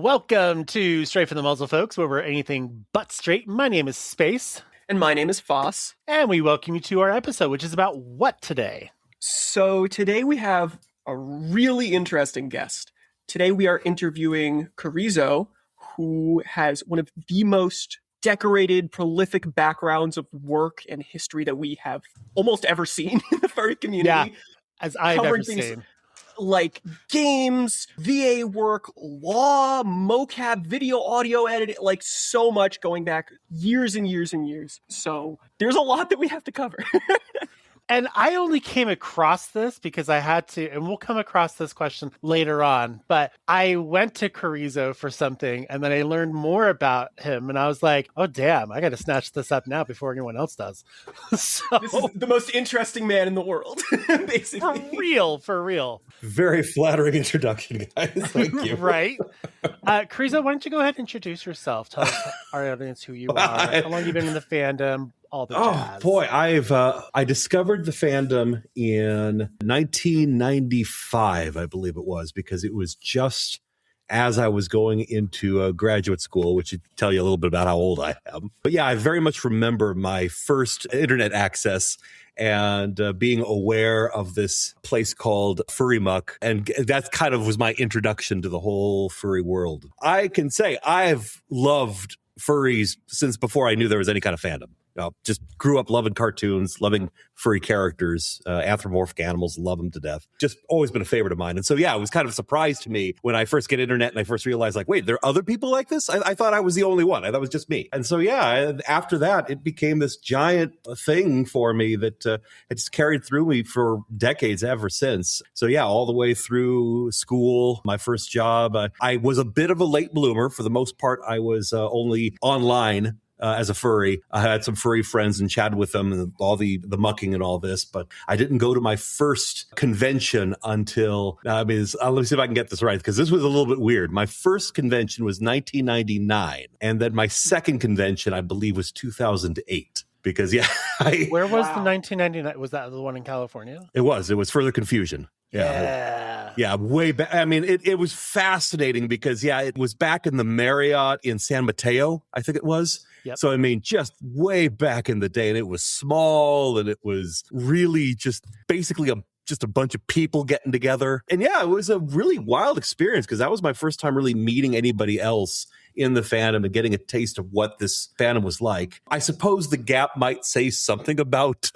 Welcome to Straight from the Muzzle, folks, where we're anything but straight. My name is Space. And my name is Phos. And we welcome you to our episode, which is about what today? So today we have a really interesting guest. Today we are interviewing Carrizo, who has one of the most decorated, prolific backgrounds of work and history that we have almost ever seen in the furry community. Yeah, as I've ever seen. Like games, VA work, law, mocap, video, audio editing, like so much going back years and years and years. So there's a lot that we have to cover. And I only came across this because I had to, and we'll come across this question later on, but I went to Carrizo for something and then I learned more about him and I was like, oh damn, I got to snatch this up now before anyone else does. So, this is the most interesting man in the world, basically. For real. Very flattering introduction, guys. Thank you. Right? Carrizo, why don't you go ahead and introduce yourself? Tell our audience who you are, how long you've been in the fandom, all the jazz. Oh boy, I discovered the fandom in 1995, I believe it was, because it was just as I was going into graduate school, which would tell you a little bit about how old I am. But yeah, I very much remember my first internet access and being aware of this place called Furry Muck. And that kind of was my introduction to the whole furry world. I can say I've loved furries since before I knew there was any kind of fandom. Just grew up loving cartoons, loving furry characters, anthropomorphic animals, love them to death. Just always been a favorite of mine. And so, yeah, it was kind of a surprise to me when I first get internet and I first realized, like, wait, there are other people like this? I thought I was the only one. I thought it was just me. And so, yeah, after that, it became this giant thing for me that it's carried through me for decades ever since. So, yeah, all the way through school, my first job, I was a bit of a late bloomer. For the most part, I was only online. As a furry, I had some furry friends and chatted with them and all the mucking and all this, but I didn't go to my first convention until, let me see if I can get this right, because this was a little bit weird. My first convention was 1999, and then my second convention, I believe, was 2008. Because, yeah. Where was the 1999? Was that the one in California? It was Further Confusion. Yeah, way back. I mean, it was fascinating because, yeah, it was back in the Marriott in San Mateo, I think it was. Yep. So, I mean, just way back in the day, and it was small, and it was really just basically just a bunch of people getting together. And yeah, it was a really wild experience because that was my first time really meeting anybody else in the fandom and getting a taste of what this fandom was like. I suppose the gap might say something about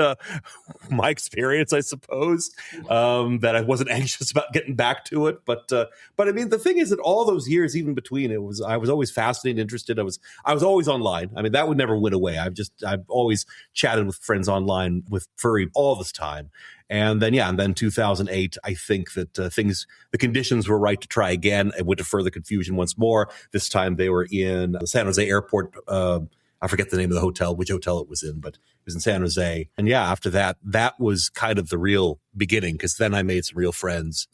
my experience, I suppose, that I wasn't anxious about getting back to it. But I mean, the thing is that all those years, even between I was always fascinated, interested. I was always online. I mean, that would never went away. I've always chatted with friends online with furry all this time. And then 2008, I think that the conditions were right to try again. I went to Further Confusion once more. This time they were in the San Jose airport. I forget the name of the hotel, which hotel it was in, but it was in San Jose. And yeah, after that was kind of the real beginning, because then I made some real friends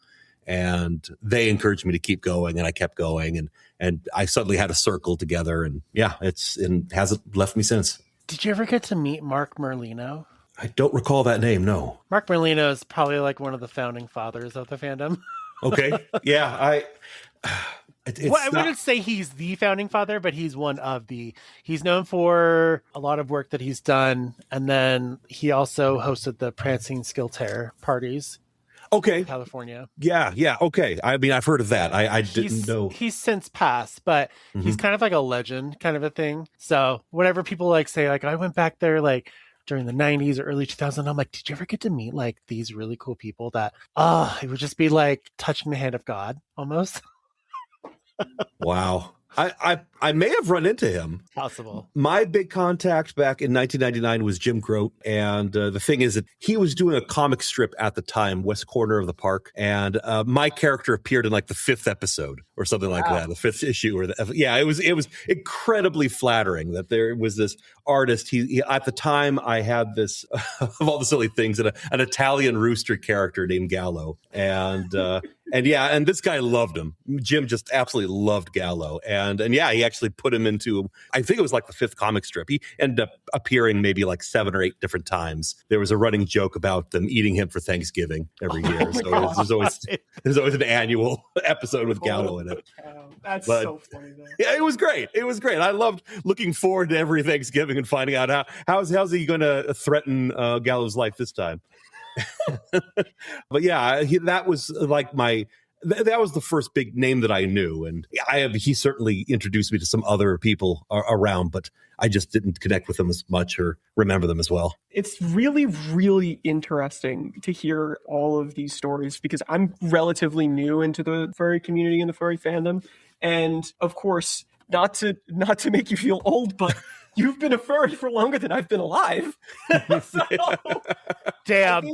and they encouraged me to keep going, and I kept going, and I suddenly had a circle together, and yeah, it hasn't left me since. Did you ever get to meet Mark Merlino? I don't recall that name, no. Mark Merlino is probably like one of the founding fathers of the fandom. Okay. Yeah, I wouldn't say he's the founding father, but he's he's known for a lot of work that he's done. And then he also hosted the Prancing Skill Tear parties. Okay. In California. Yeah. Okay. I mean, I've heard of that. I didn't know. He's since passed, but he's kind of like a legend kind of a thing. So whenever people like say, like, I went back there, like, during the 90s or early 2000s, I'm like, did you ever get to meet like these really cool people that it would just be like touching the hand of God almost? Wow. I may have run into him. Possible. My big contact back in 1999 was Jim Grote. And the thing is that he was doing a comic strip at the time, West Corner of the Park. And my character appeared in like the 5th episode or something like that, the 5th issue. It was incredibly flattering that there was this artist. He at the time, I had this, of all the silly things, an Italian rooster character named Gallo. And And yeah, and this guy loved him. Jim just absolutely loved Gallo. And yeah, he actually put him into, I think it was like the 5th comic strip. He ended up appearing maybe like 7 or 8 different times. There was a running joke about them eating him for Thanksgiving every year. So there's always an annual episode with Gallo in it. That's so funny though. Yeah, it was great. It was great. I loved looking forward to every Thanksgiving and finding out how's he going to threaten Gallo's life this time. But yeah, that was like that was the first big name that I knew, and he certainly introduced me to some other people around, but I just didn't connect with them as much or remember them as well. It's really, really interesting to hear all of these stories because I'm relatively new into the furry community and the furry fandom, and of course, not to make you feel old, but you've been a furry for longer than I've been alive. So, damn.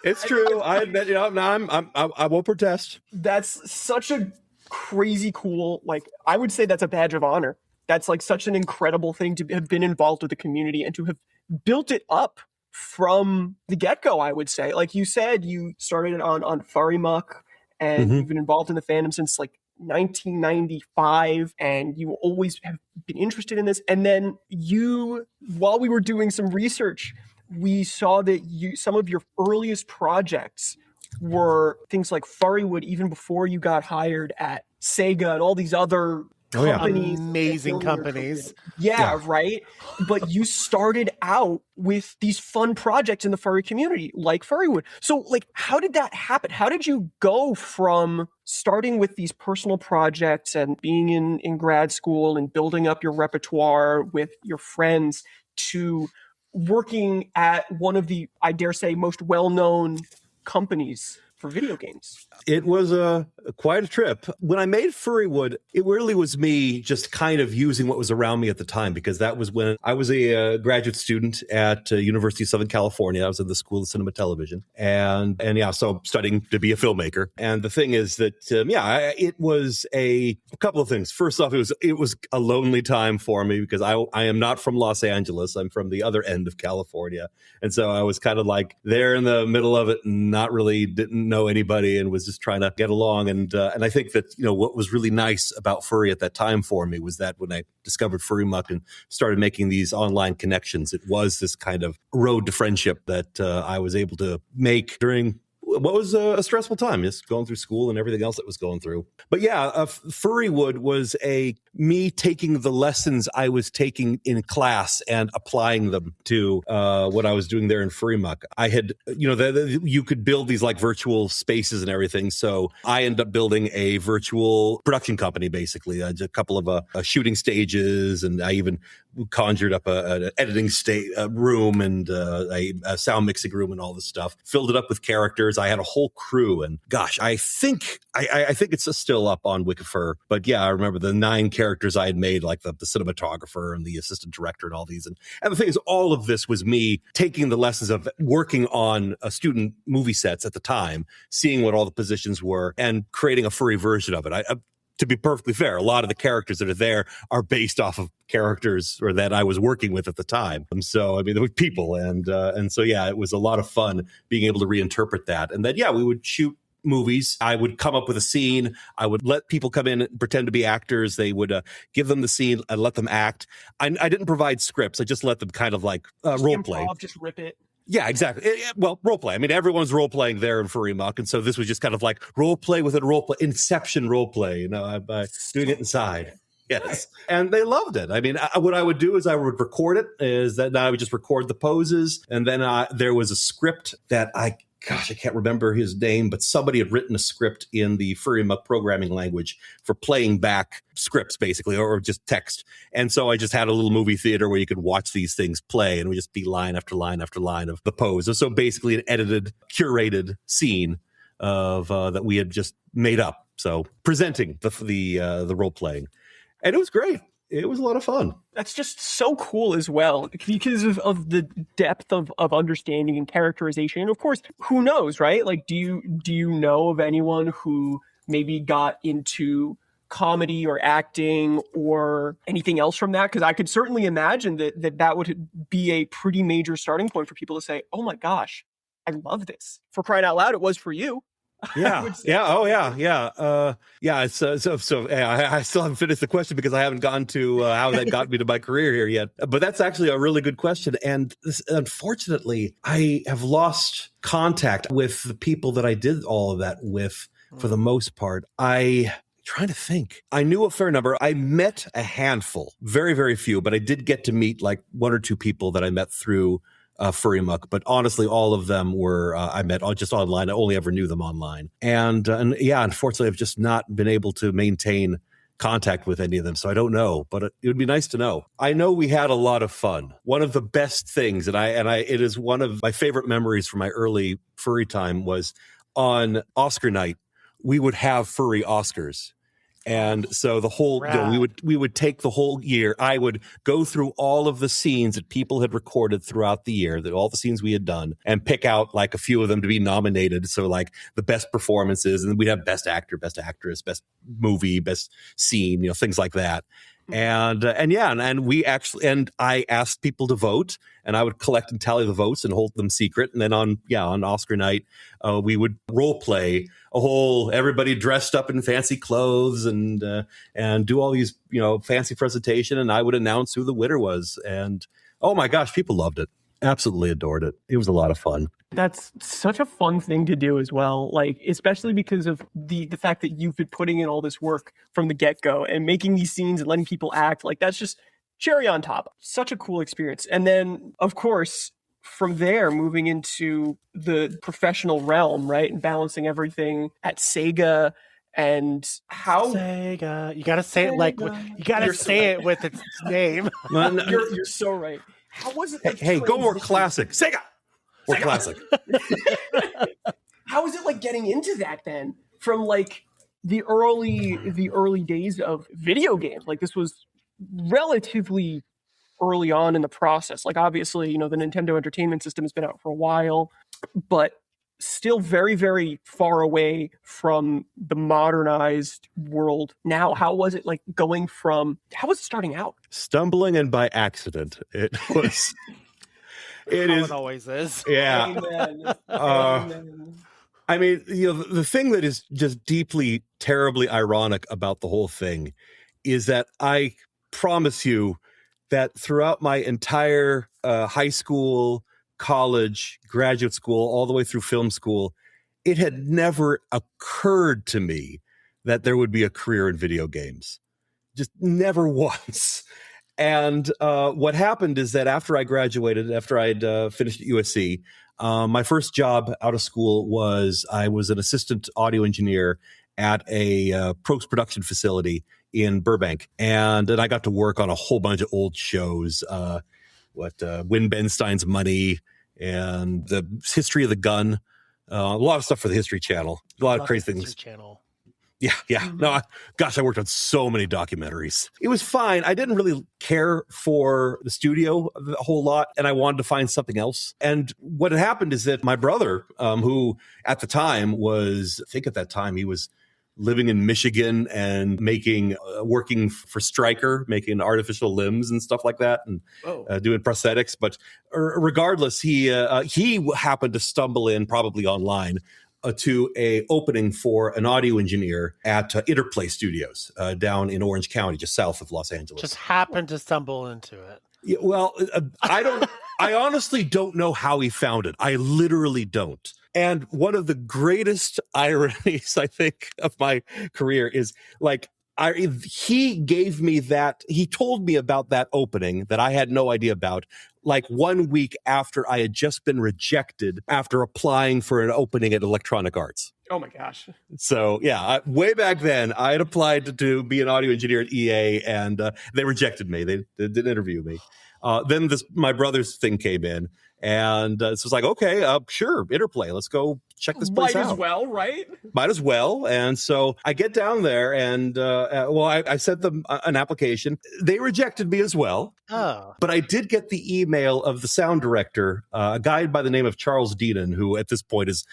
It's true. I admit, I won't protest. That's such a crazy cool, like, I would say that's a badge of honor. That's like such an incredible thing to have been involved with the community and to have built it up from the get-go, I would say. Like you said, you started on Furry Muck and you've been involved in the fandom since like 1995, and you always have been interested in this. And then while we were doing some research, we saw that some of your earliest projects were things like Furrywood, even before you got hired at Sega and all these other companies. Amazing companies. Yeah, right? But you started out with these fun projects in the furry community, like Furrywood. So, like, how did that happen? How did you go from starting with these personal projects and being in grad school and building up your repertoire with your friends to working at one of the, I dare say, most well-known companies for video games? It was quite a trip. When I made Furrywood, it really was me just kind of using what was around me at the time, because that was when I was a graduate student at University of Southern California. I was in the School of Cinema Television, and yeah, so studying to be a filmmaker. And the thing is that it was a couple of things. First off, it was a lonely time for me because I am not from Los Angeles. I'm from the other end of California, and so I was kind of like there in the middle of it, and didn't know anybody, and was just trying to get along. And I think that, what was really nice about furry at that time for me was that when I discovered Furry Muck and started making these online connections, it was this kind of road to friendship that I was able to make during what was a stressful time, just going through school and everything else that was going through. But yeah, Furrywood was me taking the lessons I was taking in class and applying them to what I was doing there in Furry Muck. I had, you could build these like virtual spaces and everything. So I ended up building a virtual production company, basically. I did a couple of shooting stages, and I even conjured up an editing room and a sound mixing room and all this stuff. Filled it up with characters. I had a whole crew, and gosh, I think it's still up on Wikifur. But yeah, I remember the 9 characters I had made, like the cinematographer and the assistant director and all these. And the thing is, all of this was me taking the lessons of working on student movie sets at the time, seeing what all the positions were, and creating a furry version of it. To be perfectly fair, a lot of the characters that are there are based off of characters or that I was working with at the time. So, I mean, there were people. And so, yeah, it was a lot of fun being able to reinterpret that. And then, yeah, we would shoot movies. I would come up with a scene. I would let people come in and pretend to be actors. They would give them the scene. I'd let them act. I didn't provide scripts. I just let them kind of like role play. Just rip it. Yeah, exactly. Well, role play. I mean, everyone's role playing there in Furry Muck, and so this was just kind of like role play within role play, Inception role play. By doing it inside. Yes, and they loved it. I mean, what I would do is I would record it. I would just record the poses, and then there was a script that I can't remember his name, but somebody had written a script in the Furry Muck programming language for playing back scripts, basically, or just text. And so I just had a little movie theater where you could watch these things play, and it would just be line after line after line of the pose. So basically an edited, curated scene of that we had just made up. So presenting the role playing. And it was great. It was a lot of fun. That's just so cool as well, because of the depth of understanding and characterization. And of course, who knows, right? Like, do you know of anyone who maybe got into comedy or acting or anything else from that? Because I could certainly imagine that would be a pretty major starting point for people to say, oh my gosh, I love this. For crying out loud, it was for you. Yeah. Yeah. Oh, yeah. Yeah. Yeah. So I still haven't finished the question because I haven't gotten to how that got me to my career here yet. But that's actually a really good question. And unfortunately, I have lost contact with the people that I did all of that with for the most part. Trying to think. I knew a fair number. I met a handful, very, very few, but I did get to meet like one or two people that I met through Furry Muck. But honestly, all of them were I met just online. I only ever knew them online. And yeah, unfortunately, I've just not been able to maintain contact with any of them. So I don't know, but it would be nice to know. I know we had a lot of fun. One of the best things, it is one of my favorite memories from my early furry time was on Oscar night. We would have furry Oscars. And so the whole, we would take the whole year. I would go through all of the scenes that people had recorded throughout the year, all the scenes we had done, and pick out like a few of them to be nominated. So like the best performances, and we'd have best actor, best actress, best movie, best scene, things like that. And I asked people to vote, and I would collect and tally the votes and hold them secret. And then on Oscar night, we would role play everybody dressed up in fancy clothes and do all these, fancy presentation. And I would announce who the winner was. And oh my gosh, people loved it. Absolutely adored it. It was a lot of fun. That's such a fun thing to do as well. Like, especially because of the fact that you've been putting in all this work from the get-go and making these scenes and letting people act. Like, that's just cherry on top. Such a cool experience. And then, of course, from there, moving into the professional realm, right? And balancing everything at Sega. And how Sega, you gotta say it like you gotta say it with its name. You're so right. How was it? Like, hey, go more classic, Sega. Or classic. How was it like getting into that then? From like the early days of video games. Like, this was relatively early on in the process. Like, obviously, the Nintendo Entertainment System has been out for a while, but still very, very far away from the modernized world now. How was it like how was it starting out? Stumbling and by accident. It was... It always is. Yeah. Amen. I mean, the thing that is just deeply, terribly ironic about the whole thing is that I promise you that throughout my entire high school, college, graduate school, all the way through film school, it had never occurred to me that there would be a career in video games. Just never once. And what happened is that after I graduated, after I'd finished at USC, my first job out of school was I was an assistant audio engineer at a post-production facility in Burbank. And then I got to work on a whole bunch of old shows, Win Ben Stein's Money and the History of the Gun, a lot of stuff for the History Channel, a lot of crazy things. Channel. Yeah. No, I worked on so many documentaries. It was fine. I didn't really care for the studio a whole lot, and I wanted to find something else. And what had happened is that my brother, who at the time he was living in Michigan and working for Stryker, making artificial limbs and stuff like that, and doing prosthetics. But regardless, he happened to stumble in, probably online, to a opening for an audio engineer at Interplay Studios down in Orange County, just south of Los Angeles. Just happened to stumble into it. Yeah, well, I honestly don't know how he found it. I literally don't. And one of the greatest ironies, I think, of my career is like, he told me about that opening that I had no idea about, like 1 week after I had just been rejected after applying for an opening at Electronic Arts. Oh my gosh. So yeah, way back then I had applied to be an audio engineer at EA, and they rejected me. They didn't interview me. Then my brother's thing came in, and so it's like, okay, sure, Interplay, let's go check this place out. Might as well, right? Might as well. And so I get down there, and I sent them an application. They rejected me as well. Oh. But I did get the email of the sound director, a guy by the name of Charles Deanan, who at this point is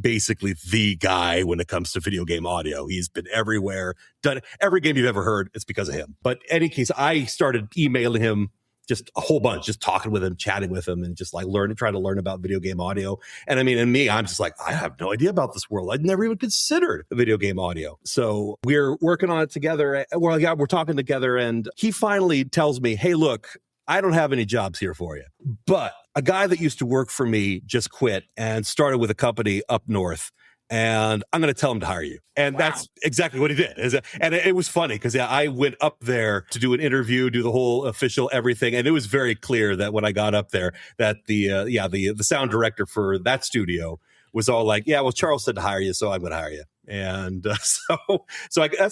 basically the guy when it comes to video game audio. He's been everywhere, done every game you've ever heard. It's because of him. But in any case, I started emailing him just a whole bunch, just talking with him, chatting with him, and just like trying to learn about video game audio. And I mean, and me, I'm just like, I have no idea about this world. I'd never even considered video game audio. So we're working on it together. Well, yeah, we're talking together, and he finally tells me, hey, look, I don't have any jobs here for you, but a guy that used to work for me just quit and started with a company up north. And I'm going to tell him to hire you. And that's exactly what he did. And it was funny because I went up there to do an interview, do the whole official everything. And it was very clear that when I got up there that the sound director for that studio was all like, yeah, well, Charles said to hire you, so I'm going to hire you. And that's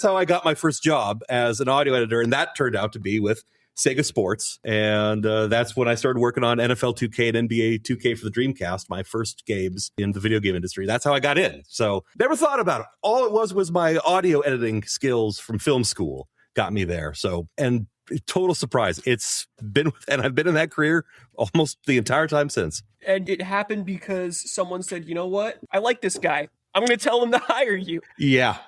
how I got my first job as an audio editor. And that turned out to be with Sega Sports, and that's when I started working on NFL 2K and NBA 2K for the Dreamcast, my first games in the video game industry. That's how I got in. So never thought about it. All it was my audio editing skills from film school got me there. So, and total surprise. And I've been in that career almost the entire time since. And it happened because someone said, you know what? I like this guy. I'm going to tell him to hire you. Yeah.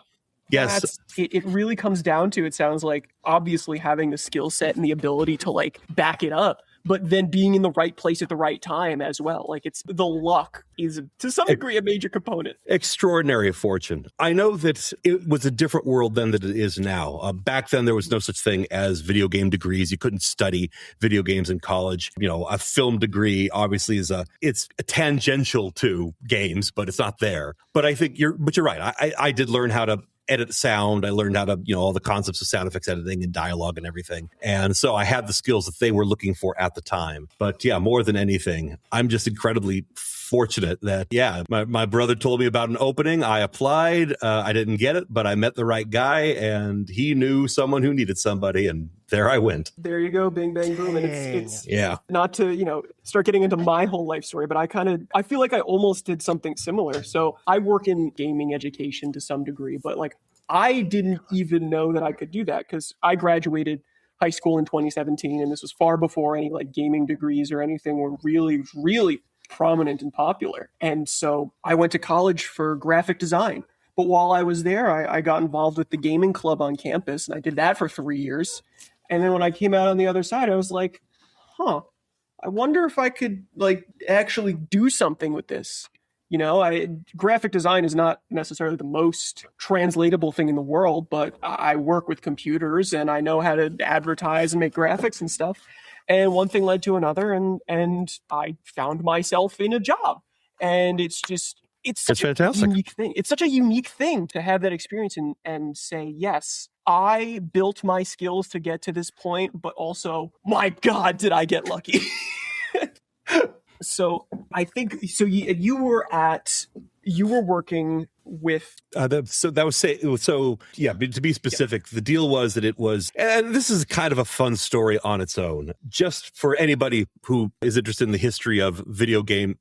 Yes. It really comes down to, it sounds like, obviously having the skill set and the ability to like back it up, but then being in the right place at the right time as well. Like it's the luck is to some degree a major component. Extraordinary fortune. I know that it was a different world then than it is now. Back then, there was no such thing as video game degrees. You couldn't study video games in college. You know, a film degree obviously it's tangential to games, but it's not there. But I think you're right. I did learn how to edit sound. I learned how to, all the concepts of sound effects editing and dialogue and everything. And so I had the skills that they were looking for at the time. But yeah, more than anything, I'm just incredibly fortunate that, my brother told me about an opening. I applied. I didn't get it, but I met the right guy and he knew someone who needed somebody. And there I went. There you go. Bing, bang, boom. And it's not to, start getting into my whole life story, but I feel like I almost did something similar. So I work in gaming education to some degree, but like I didn't even know that I could do that because I graduated high school in 2017. And this was far before any like gaming degrees or anything were really, really prominent and popular. And so I went to college for graphic design. But while I was there, I got involved with the gaming club on campus, and I did that for 3 years. And then when I came out on the other side, I was like, I wonder if I could like actually do something with this. Graphic design is not necessarily the most translatable thing in the world, but I work with computers and I know how to advertise and make graphics and stuff. And one thing led to another, and I found myself in a job. And it's such a unique thing. It's such a unique thing to have that experience and say, yes, I built my skills to get to this point, but also, my God, did I get lucky. So I think, you were working with to be specific, the deal was that it was, and this is kind of a fun story on its own, just for anybody who is interested in the history of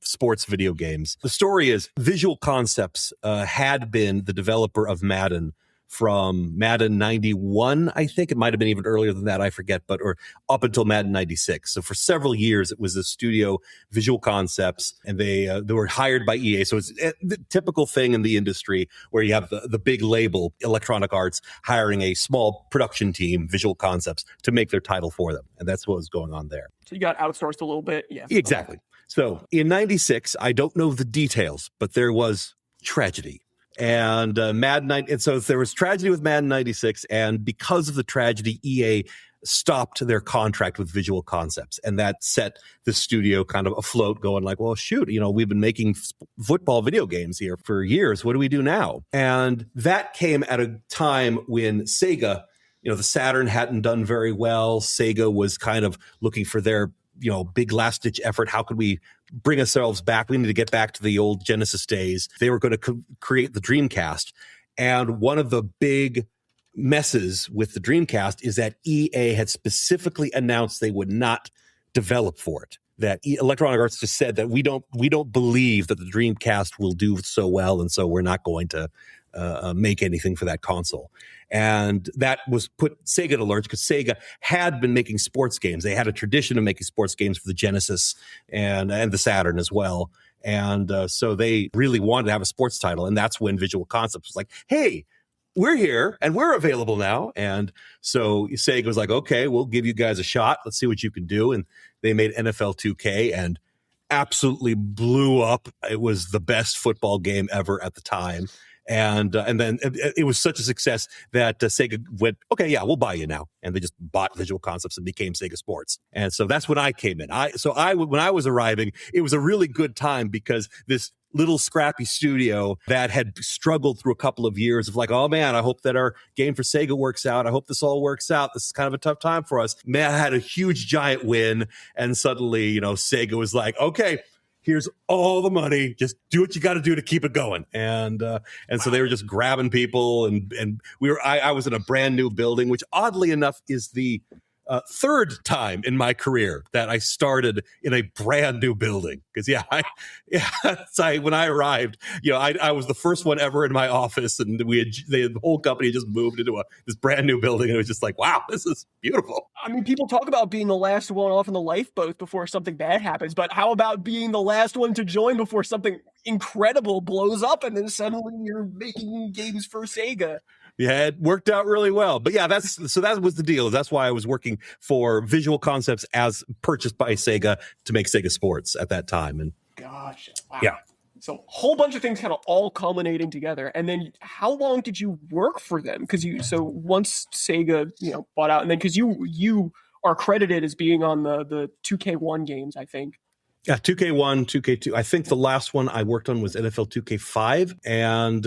sports video games. The story is Visual Concepts had been the developer of Madden from Madden 91, I think. It might have been even earlier than that, I forget, or up until Madden 96. So for several years, it was the studio Visual Concepts, and they were hired by EA. So it's the typical thing in the industry where you have the big label, Electronic Arts, hiring a small production team, Visual Concepts, to make their title for them. And that's what was going on there. So you got outsourced a little bit. Yeah. Exactly. So in 96, I don't know the details, but there was tragedy. And and so there was tragedy with Madden 96, and because of the tragedy, EA stopped their contract with Visual Concepts, and that set the studio kind of afloat, going like, well, shoot, we've been making football video games here for years. What do we do now? And that came at a time when Sega, the Saturn hadn't done very well. Sega was kind of looking for their big last-ditch effort. How could we bring ourselves back? We need to get back to the old Genesis days. They were going to create the Dreamcast. And one of the big messes with the Dreamcast is that EA had specifically announced they would not develop for it. That Electronic Arts just said that we don't believe that the Dreamcast will do so well, and so we're not going to make anything for that console. And that was put Sega to lurch because Sega had been making sports games. They had a tradition of making sports games for the Genesis and the Saturn as well. And so they really wanted to have a sports title. And that's when Visual Concepts was like, hey, we're here and we're available now. And so Sega was like, okay, we'll give you guys a shot. Let's see what you can do. And they made NFL 2K and absolutely blew up. It was the best football game ever at the time. And then it was such a success that Sega went, okay, yeah, we'll buy you now. And they just bought Visual Concepts and became Sega Sports. And so that's when I came in. When I was arriving, it was a really good time because this little scrappy studio that had struggled through a couple of years of like, oh man, I hope that our game for Sega works out. I hope this all works out. This is kind of a tough time for us. Man, I had a huge giant win. And suddenly, Sega was like, okay, here's all the money. Just do what you got to do to keep it going. And so they were just grabbing people, and I was in a brand new building, which oddly enough is the third time in my career that I started in a brand new building. Because when I arrived, I was the first one ever in my office, and the whole company just moved into this brand new building, and it was just like, wow, this is beautiful. I mean, people talk about being the last one off in the lifeboat before something bad happens, but how about being the last one to join before something incredible blows up, and then suddenly you're making games for Sega? Yeah, it worked out really well. But yeah, that was the deal. That's why I was working for Visual Concepts as purchased by Sega to make Sega Sports at that time. And gotcha. Wow. Yeah. So a whole bunch of things kind of all culminating together. And then how long did you work for them? So once Sega, bought out, and then because you are credited as being on the 2K1 games, I think. Yeah, 2K1, 2K2. I think the last one I worked on was NFL 2K5, and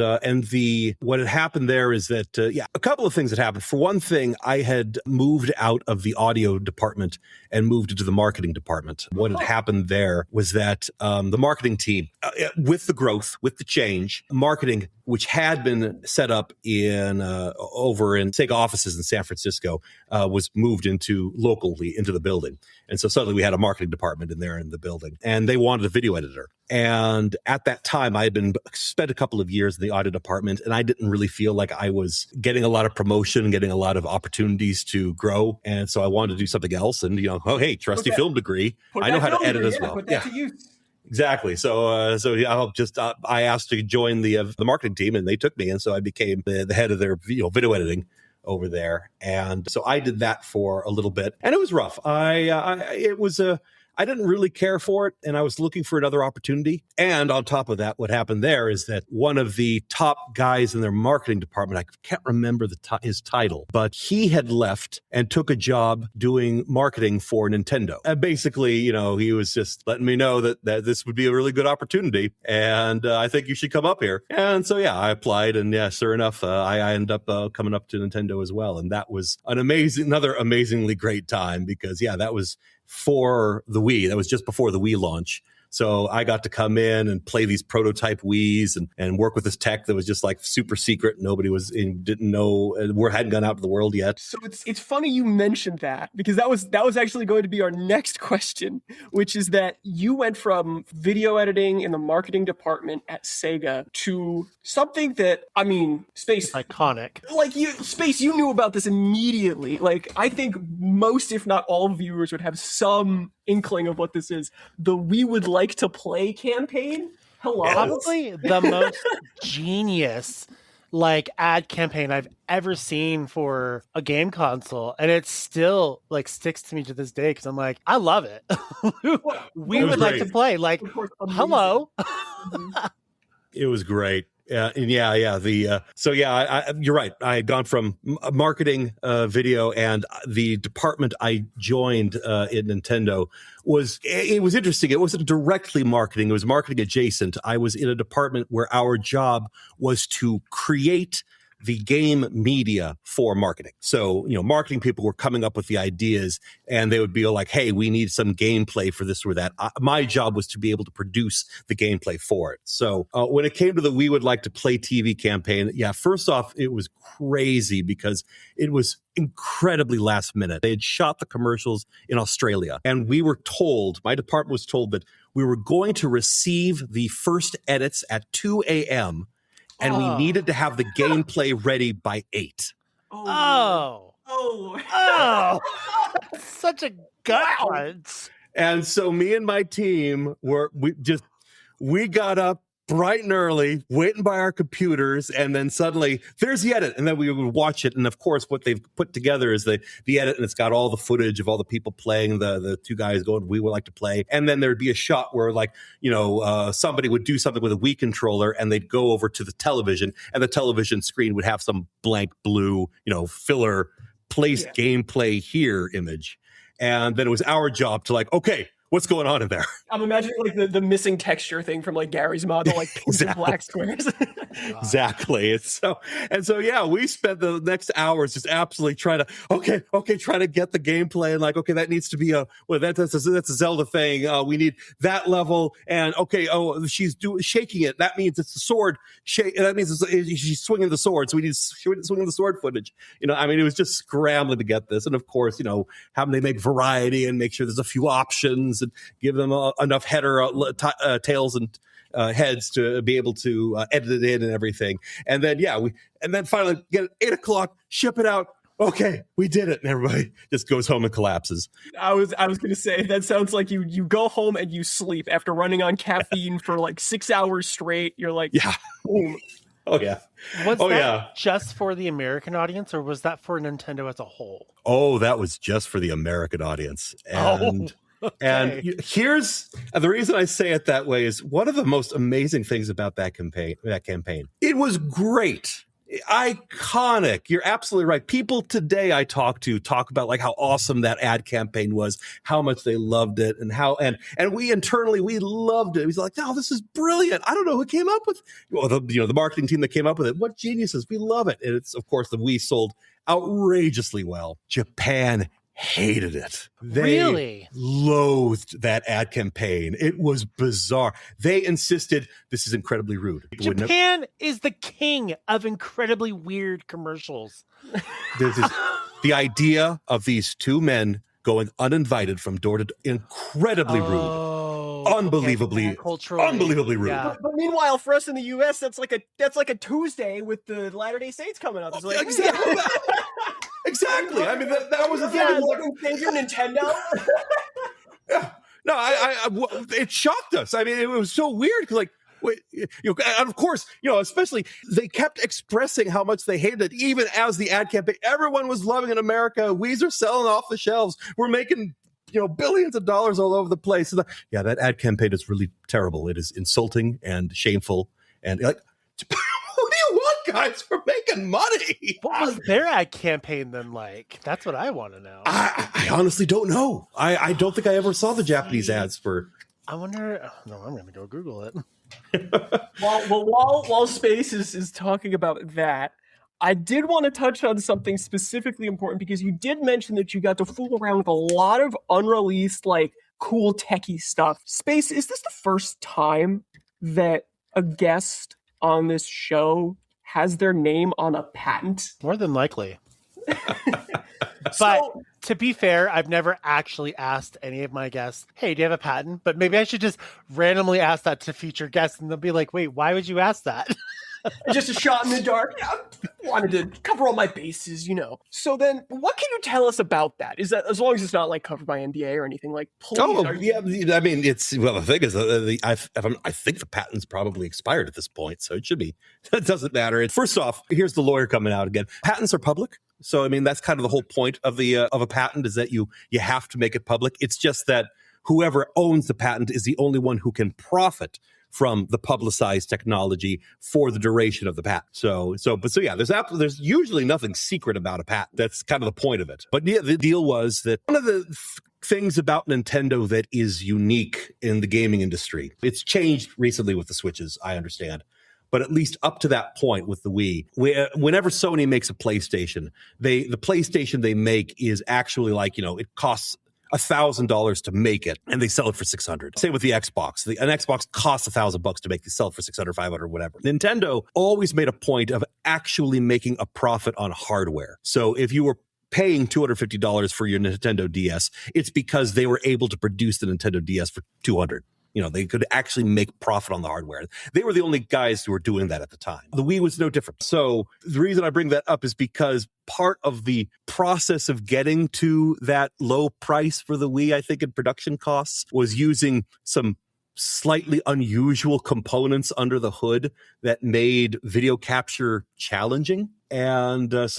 what had happened there is that a couple of things had happened. For one thing, I had moved out of the audio department and moved into the marketing department. What had happened there was that the marketing team, with the growth, with the change, marketing, which had been set up over in Sega offices in San Francisco, was moved locally into the building. And so suddenly we had a marketing department in the building, and they wanted a video editor. And at that time, I had spent a couple of years in the audio department, and I didn't really feel like I was getting a lot of promotion, getting a lot of opportunities to grow. And so I wanted to do something else. And, hey, trusty film degree. I know how to edit as well. Put that to use. Exactly. So I asked to join the marketing team, and they took me. And so I became the head of their video editing over there. And so I did that for a little bit, and it was rough. I didn't really care for it, and I was looking for another opportunity. And on top of that, what happened there is that one of the top guys in their marketing department, I can't remember his title, but he had left and took a job doing marketing for Nintendo. And basically, he was just letting me know that this would be a really good opportunity, and I think you should come up here. And so, I applied, and sure enough, I ended up coming up to Nintendo as well. And that was another amazingly great time because, that was for the Wii. That was just before the Wii launch. So I got to come in and play these prototype Wiis and work with this tech that was just like super secret. Nobody didn't know, hadn't gone out to the world yet. So it's funny you mentioned that, because that was actually going to be our next question, which is that you went from video editing in the marketing department at Sega to something that, Space, iconic. Space, you knew about this immediately. Like, I think most, if not all, viewers would have some inkling of what this is. The We Would Like to Play campaign. Hello. Probably the most genius ad campaign I've ever seen for a game console, and it still sticks to me to this day because I'm like, I love it. We would like to play. Hello. It was great. You're right. I had gone from marketing, video, and the department I joined in Nintendo was interesting. It wasn't directly marketing; it was marketing adjacent. I was in a department where our job was to create the game media for marketing. So, marketing people were coming up with the ideas, and they would be like, hey, we need some gameplay for this or that. My job was to be able to produce the gameplay for it. So when it came to the We Would Like to Play TV campaign, first off, it was crazy because it was incredibly last minute. They had shot the commercials in Australia, and my department was told that we were going to receive the first edits at 2 a.m., and we needed to have the gameplay ready by 8. Oh. Such a gut punch. And so me and my team we got up bright and early, waiting by our computers, and then suddenly there's the edit, and then we would watch it. And of course, what they've put together is the edit, and it's got all the footage of all the people playing, the two guys going, we would like to play. And then there'd be a shot where, like, somebody would do something with a Wii controller, and they'd go over to the television, and the television screen would have some blank blue, filler place gameplay here image. And then it was our job to, like, okay, what's going on in there? I'm imagining like the missing texture thing from like Gary's mod, the like pinks and black squares. Exactly. And so yeah, we spent the next hours just absolutely trying to get the gameplay, and like, okay, that needs to be that's a Zelda thing. We need that level, and okay, she's shaking it. That means it's the sword shake. That means she's swinging the sword. So we need swinging the sword footage. It was just scrambling to get this, and of course, having to make variety and make sure there's a few options and give them enough header tails and heads to be able to edit it in and everything. And then finally get it 8:00, ship it out. Okay, we did it. And everybody just goes home and collapses. I was going to say, that sounds like you go home and you sleep after running on caffeine for like 6 hours straight. You're like, yeah. Boom. Oh, yeah. Was that just for the American audience, or was that for Nintendo as a whole? Oh, that was just for the American audience. And Okay. And here's the reason I say it that way is one of the most amazing things about that campaign. It was great. Iconic. You're absolutely right. People today I talk about like how awesome that ad campaign was, how much they loved it, and we internally we loved it. It was like, oh, this is brilliant. I don't know who came up with the marketing team that came up with it. What geniuses. We love it. And it's, of course, the Wii sold outrageously well. Japan hated it. They really loathed that ad campaign. It was bizarre. They insisted this is incredibly rude. Japan is the king of incredibly weird commercials. The idea of these two men going uninvited from door to door, incredibly rude. Unbelievably rude. Yeah. But meanwhile, for us in the U.S., that's like a Tuesday with the Latter-day Saints coming up. It's like, exactly. Exactly. I mean, that was the thing. Thank you, Nintendo. Yeah. No, it shocked us. I mean, it was so weird because, like, and of course, especially they kept expressing how much they hated it, even as the ad campaign. Everyone was loving in America. Wii's are selling off the shelves. We're making billions of dollars all over the place. Yeah, that ad campaign is really terrible. It is insulting and shameful. And like, what do you want, guys? We're making money. What was their ad campaign then like? That's what I want to know. I honestly don't know. I don't think I ever saw the Japanese ads for. I wonder. No, I'm going to go Google it. While Space is talking about that, I did want to touch on something specifically important, because you did mention that you got to fool around with a lot of unreleased, like, cool techie stuff. Space, is this the first time that a guest on this show has their name on a patent? More than likely. But to be fair, I've never actually asked any of my guests, hey, do you have a patent? But maybe I should just randomly ask that to future guests, and they'll be like, wait, why would you ask that? Just a shot in the dark. I wanted to cover all my bases, So then, what can you tell us about that? Is that, as long as it's not like covered by NDA or anything, like, please? Yeah. I mean, the thing is, I think the patent's probably expired at this point, so it should be. It doesn't matter. First off, here's the lawyer coming out again. Patents are public. So, I mean, that's kind of the whole point of a patent, is that you have to make it public. It's just that whoever owns the patent is the only one who can profit from the publicized technology for the duration of the patent. So yeah, there's usually nothing secret about a patent. That's kind of the point of it. But yeah, the deal was that one of the things about Nintendo that is unique in the gaming industry, it's changed recently with the Switches, I understand. But at least up to that point with the Wii, whenever Sony makes a PlayStation, the PlayStation they make is actually like, it costs $1,000 to make it, and they sell it for $600. Same with the Xbox. An Xbox costs $1,000 to make. They sell it for $600, $500, whatever. Nintendo always made a point of actually making a profit on hardware. So if you were paying $250 for your Nintendo DS, it's because they were able to produce the Nintendo DS for $200. They could actually make profit on the hardware. They were the only guys who were doing that at the time. The Wii was no different. So the reason I bring that up is because part of the process of getting to that low price for the Wii, I think, in production costs, was using some slightly unusual components under the hood that made video capture challenging. And it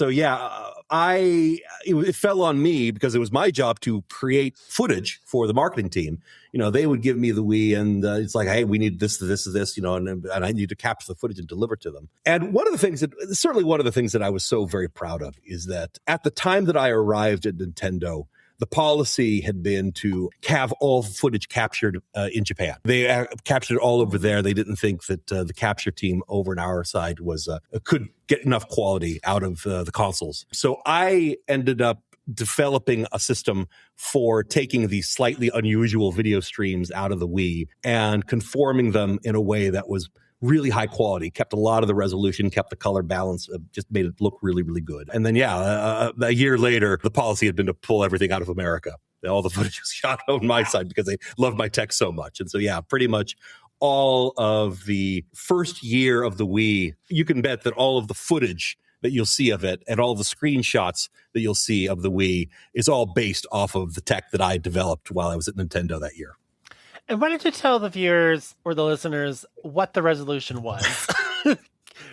fell on me because it was my job to create footage for the marketing team. They would give me the Wii, and it's like, hey, we need this, and I need to capture the footage and deliver to them. And one of the things that I was so very proud of is that at the time that I arrived at Nintendo, the policy had been to have all footage captured in Japan. They captured it all over there. They didn't think that the capture team over on our side could get enough quality out of the consoles. So I ended up developing a system for taking these slightly unusual video streams out of the Wii and conforming them in a way that was really high quality, kept a lot of the resolution, kept the color balance, just made it look really, really good. And then, a year later, the policy had been to pull everything out of America. All the footage was shot on my side because they loved my tech so much. And so, pretty much all of the first year of the Wii, you can bet that all of the footage that you'll see of it and all the screenshots that you'll see of the Wii is all based off of the tech that I developed while I was at Nintendo that year. And why don't you tell the viewers or the listeners what the resolution was?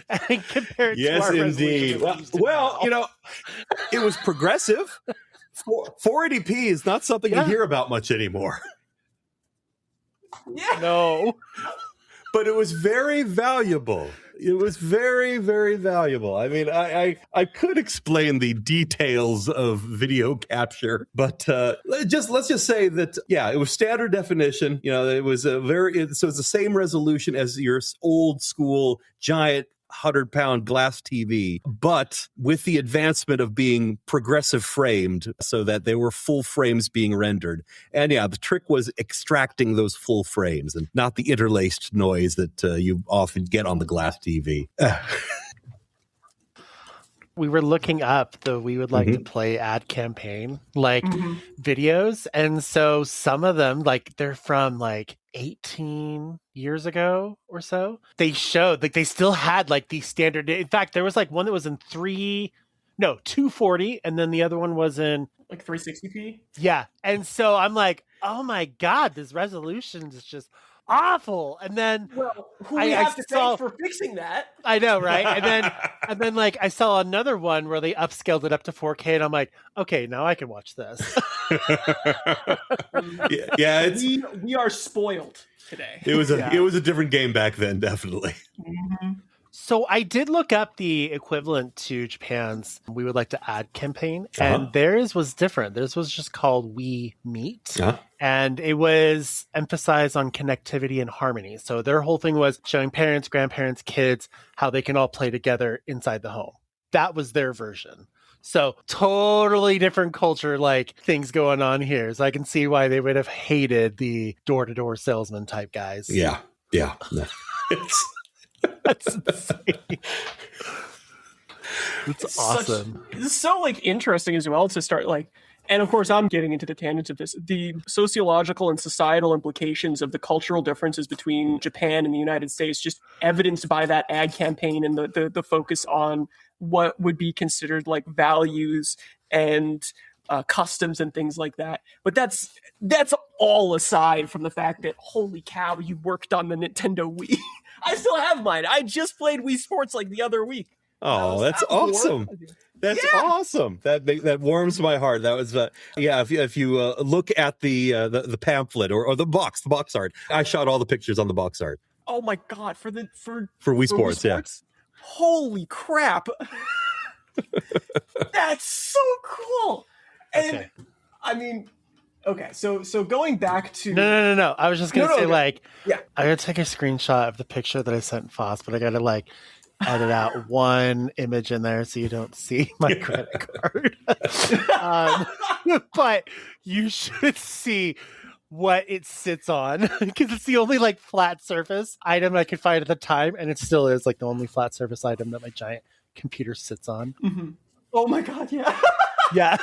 And compare it to our indeed. Well, it was progressive. 480p is not something you hear about much anymore. Yeah. No. But it was very valuable. It was very, very valuable. I mean, I could explain the details of video capture, but let's just say that, it was standard definition. It was so it's the same resolution as your old school giant 100-pound glass TV, but with the advancement of being progressive framed so that there were full frames being rendered. And the trick was extracting those full frames and not the interlaced noise that you often get on the glass TV. We were looking up the We Would Like to Play ad campaign, videos. And so some of them, they're from 18 years ago or so. They showed, they still had the standard. In fact, there was one that was in 240. And then the other one was in 360p. Yeah. And so I'm like, oh my God, this resolution is just awful. And then who we have to thank for fixing that. I know, right? And then I saw another one where they upscaled it up to 4K, and I'm like, okay, now I can watch this. We are spoiled today. It was a different game back then, definitely. Mm-hmm. So I did look up the equivalent to Japan's We Would Like to Add campaign, and theirs was different. Theirs was just called We Meet, and it was emphasized on connectivity and harmony. So their whole thing was showing parents, grandparents, kids, how they can all play together inside the home. That was their version. So totally different culture, things going on here. So I can see why they would have hated the door-to-door salesman type guys. Yeah. That's insane. It's awesome. It's so interesting as well to start and of course I'm getting into the tangents of this, the sociological and societal implications of the cultural differences between Japan and the United States, just evidenced by that ad campaign and the focus on what would be considered values and customs and things like that. But that's all aside from the fact that, holy cow, you worked on the Nintendo Wii. I still have mine. I just played Wii Sports the other week. Oh, that's awesome. That's awesome. That warms my heart. That was if you look at the pamphlet or the box art, I shot all the pictures on the box art. Oh my God, for Wii Sports, yeah. Holy crap. That's so cool. And Okay. I mean, okay, so going back to No. I was just gonna say okay. I gotta take a screenshot of the picture that I sent Phos, but I gotta edit out one image in there so you don't see my credit card. But you should see what it sits on, because it's the only flat surface item I could find at the time, and it still is the only flat surface item that my grupper computer sits on. Mm-hmm. Oh my God, yeah. Yeah.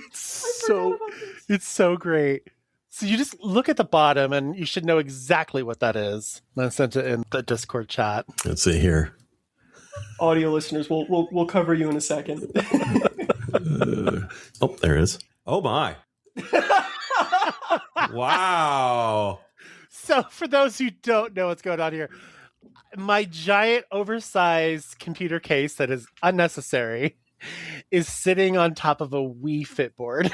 It's so great. So you just look at the bottom and you should know exactly what that is. And I sent it in the Discord chat. Let's see here. Audio listeners, we'll cover you in a second. There it is. Oh my. Wow. So for those who don't know what's going on here, my giant oversized computer case that is unnecessary is sitting on top of a Wii Fit board.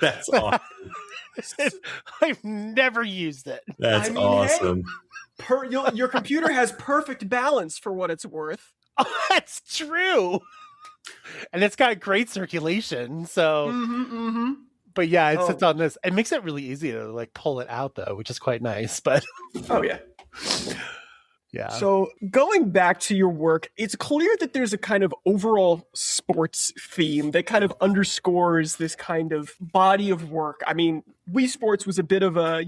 That's awesome. I've never used it. That's awesome. Hey, your computer has perfect balance for what it's worth. Oh, that's true. And it's got great circulation. So, but yeah, it sits on this. It makes it really easy to like pull it out though, which is quite nice. But oh yeah. Yeah. So going back to your work, it's clear that there's a kind of overall sports theme that kind of underscores this kind of body of work. I mean, Wii Sports was a bit of a,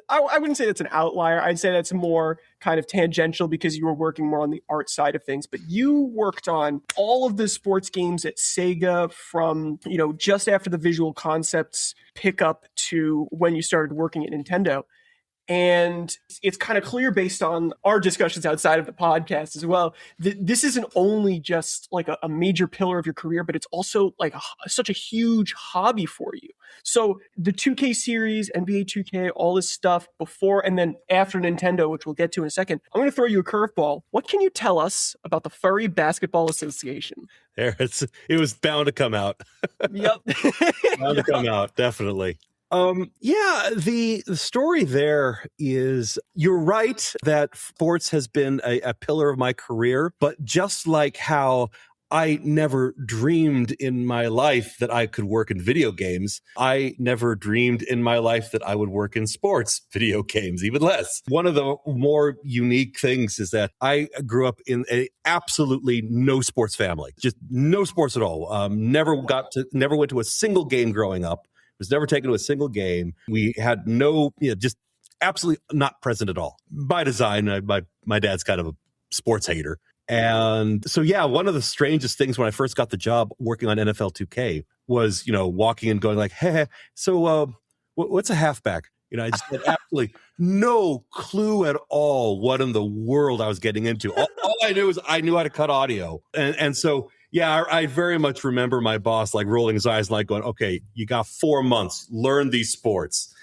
I wouldn't say that's an outlier. I'd say that's more kind of tangential because you were working more on the art side of things. But you worked on all of the sports games at Sega from, just after the visual concepts pickup to when you started working at Nintendo. And it's kind of clear based on our discussions outside of the podcast as well, that this isn't only just like a major pillar of your career, but it's also like such a huge hobby for you. So the 2K series, NBA 2K, all this stuff before and then after Nintendo, which we'll get to in a second, I'm going to throw you a curveball. What can you tell us about the Furry Basketball Association? It was bound to come out. Yep. Bound to come out, definitely. The story there is, you're right that sports has been a pillar of my career, but just like how I never dreamed in my life that I could work in video games, I never dreamed in my life that I would work in sports video games, even less. One of the more unique things is that I grew up in a absolutely no sports family, just no sports at all. Never went to a single game growing up. Was never taken to a single game. We had just absolutely not present at all. By design, my dad's kind of a sports hater. And so, one of the strangest things when I first got the job working on NFL 2K was, walking and going like, hey, so what's a halfback? I just had absolutely no clue at all what in the world I was getting into. All I knew is I knew how to cut audio. And so, I very much remember my boss like rolling his eyes, like going, "Okay, you got 4 months. Learn these sports."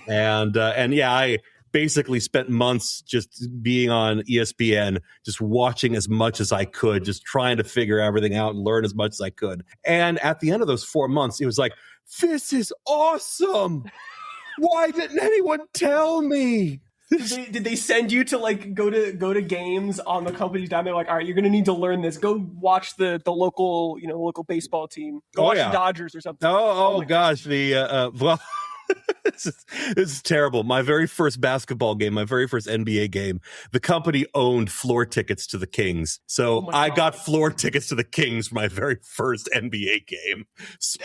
And I basically spent months just being on ESPN, just watching as much as I could, just trying to figure everything out and learn as much as I could. And at the end of those 4 months, it was like, "This is awesome! Why didn't anyone tell me?" Did they send you to like go to games on the company's dime? They're like, all right, you're gonna need to learn this. Go watch the local local baseball team. Go watch the Dodgers or something. Oh gosh, well. This is terrible. My very first basketball game, my very first NBA game, the company owned floor tickets to the Kings. So I got floor tickets to the Kings for my very first NBA game.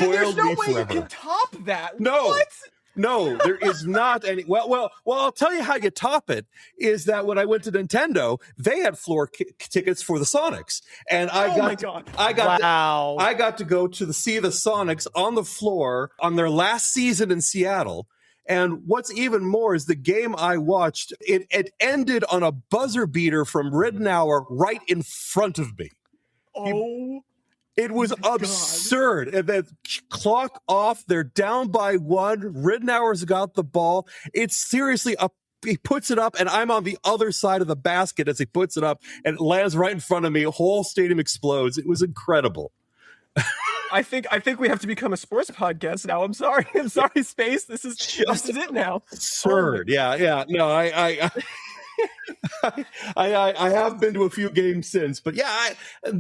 There's no way you can top that. No. What? No, there is not any. Well, I'll tell you how you top it is that when I went to Nintendo, they had floor tickets for the Sonics, and I got to go to see the Sonics on the floor on their last season in Seattle. And what's even more is the game I watched, it ended on a buzzer beater from Ridenour right in front of me. It was absurd. And then clock off. They're down by 1. Ridenour's got the ball. It's seriously he puts it up, and I'm on the other side of the basket as he puts it up, and it lands right in front of me. Whole stadium explodes. It was incredible. I think we have to become a sports podcast now. I'm sorry, Space. This is it now. Absurd. Yeah. No, I have been to a few games since, but after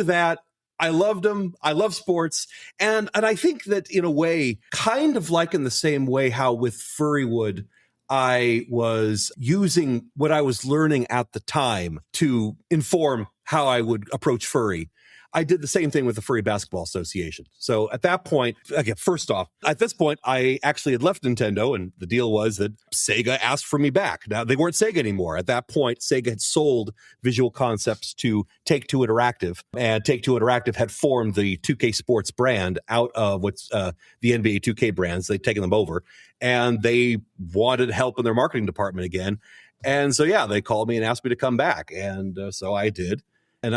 that, I loved them. I love sports. And I think that in a way, kind of like in the same way how with Furrywood, I was using what I was learning at the time to inform how I would approach furry. I did the same thing with the Furry Basketball Association. So at that point, again, first off, at this point, I actually had left Nintendo, and the deal was that Sega asked for me back. Now, they weren't Sega anymore. At that point, Sega had sold Visual Concepts to Take-Two Interactive, and Take-Two Interactive had formed the 2K Sports brand out of what's the NBA 2K brands. They'd taken them over, and they wanted help in their marketing department again. And so, they called me and asked me to come back, and so I did. And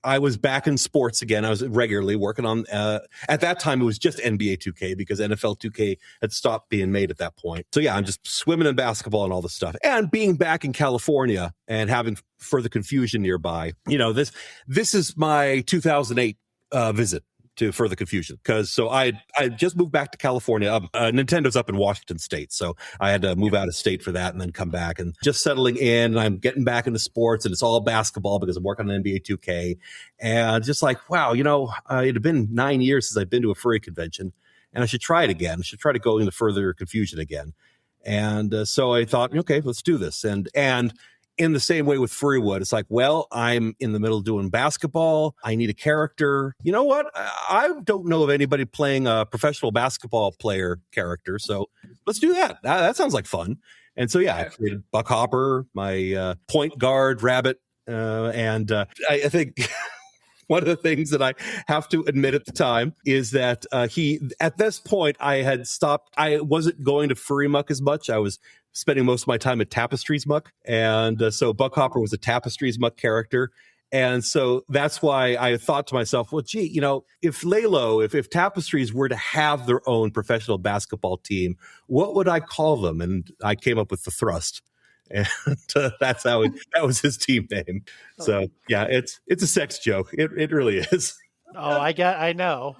I was back in sports again. I was regularly working on, at that time, it was just NBA 2K because NFL 2K had stopped being made at that point. So yeah, I'm just swimming in basketball and all this stuff. And being back in California and having further confusion nearby, this is my 2008 visit to further confusion. So I just moved back to California. Nintendo's up in Washington State. So I had to move out of state for that and then come back and just settling in. And I'm getting back into sports and it's all basketball because I'm working on NBA 2K. And just like, wow, it had been 9 years since I've been to a furry convention and I should try it again. I should try to go into further confusion again. And so I thought, okay, let's do this. And in the same way with Furrywood, it's like, well, I'm in the middle of doing basketball. I need a character. You know what? I don't know of anybody playing a professional basketball player character. So let's do that. That sounds like fun. And so, yeah, I created Buck Hopper, my point guard rabbit. I think one of the things that I have to admit at the time is that at this point, I had stopped. I wasn't going to Furry Muck as much. I was spending most of my time at Tapestries Muck. And so Buck Hopper was a Tapestries Muck character. And so that's why I thought to myself, well, gee, if Tapestries were to have their own professional basketball team, what would I call them? And I came up with the Thrust. And that was his team name. So yeah, it's a sex joke. It really is. Oh, I know.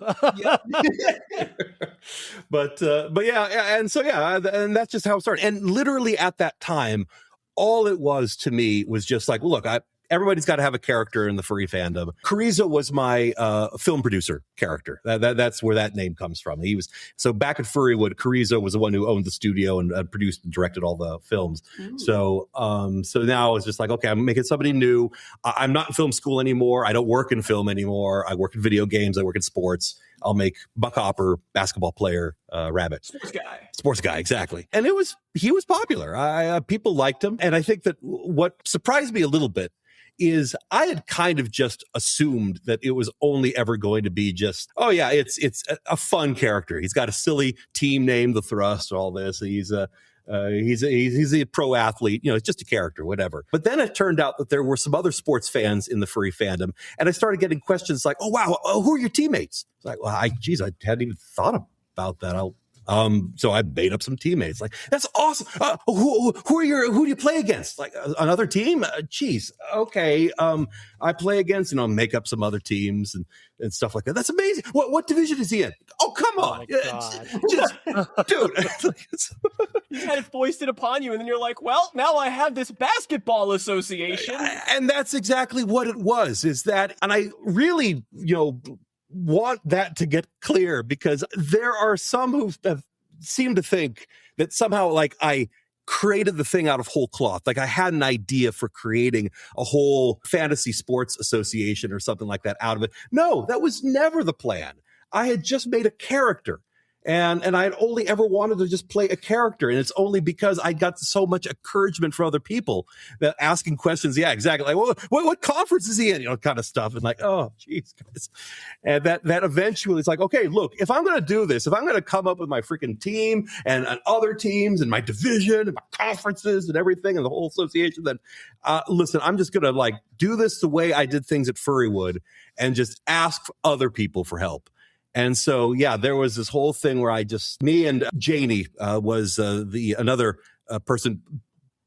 But yeah, and so yeah, and that's just how it started. And literally at that time, all it was to me was just like, well, look, everybody's got to have a character in the furry fandom. Carrizo was my film producer character. That's where that name comes from. So back at Furrywood, Carrizo was the one who owned the studio and produced and directed all the films. Ooh. So now it's just like, okay, I'm making somebody new. I'm not in film school anymore. I don't work in film anymore. I work in video games. I work in sports. I'll make Buck Hopper, basketball player, rabbit. Sports guy, exactly. And he was popular. People liked him. And I think that what surprised me a little bit is I had kind of just assumed that it was only ever going to be just, oh yeah, it's a fun character. He's got a silly team name, the Thrust, all this. He's a pro athlete, it's just a character, whatever. But then it turned out that there were some other sports fans in the furry fandom, and I started getting questions like, "Oh wow, who are your teammates?" It's like, well, I hadn't even thought about that. So I made up some teammates. Like, that's awesome. Who do you play against? Like another team? Geez. Okay. I play against, make up some other teams and stuff like that. That's amazing. What division is he in? Oh, come on. Dude. You had it foisted upon you. And then you're like, well, now I have this basketball association. And that's exactly what it was, and I really, want that to get clear, because there are some who seem to think that somehow like I created the thing out of whole cloth. Like I had an idea for creating a whole fantasy sports association or something like that out of it. No, that was never the plan. I had just made a character. And I had only ever wanted to just play a character. And it's only because I got so much encouragement from other people that asking questions. Yeah, exactly. Like, what conference is he in? Kind of stuff. And like, oh, geez, guys. And that eventually it's like, okay, look, if I'm going to do this, if I'm going to come up with my freaking team and other teams and my division and my conferences and everything and the whole association, then listen, I'm just going to like do this the way I did things at Furrywood and just ask other people for help. And so, yeah, there was this whole thing where me and Janie was another person,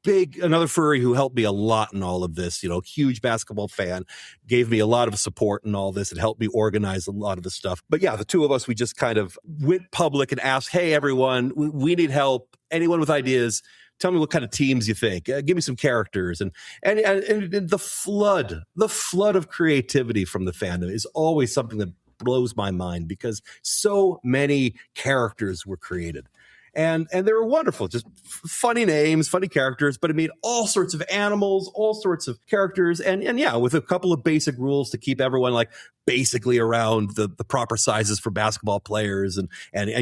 another furry who helped me a lot in all of this, huge basketball fan, gave me a lot of support in all this and helped me organize a lot of the stuff. But yeah, the two of us, we just kind of went public and asked, hey, everyone, we need help. Anyone with ideas, tell me what kind of teams you think. Give me some characters. And the flood of creativity from the fandom is always something that blows my mind, because so many characters were created and they were wonderful, just funny names, funny characters, but it made all sorts of animals, all sorts of characters. And yeah, with a couple of basic rules to keep everyone like basically around the proper sizes for basketball players and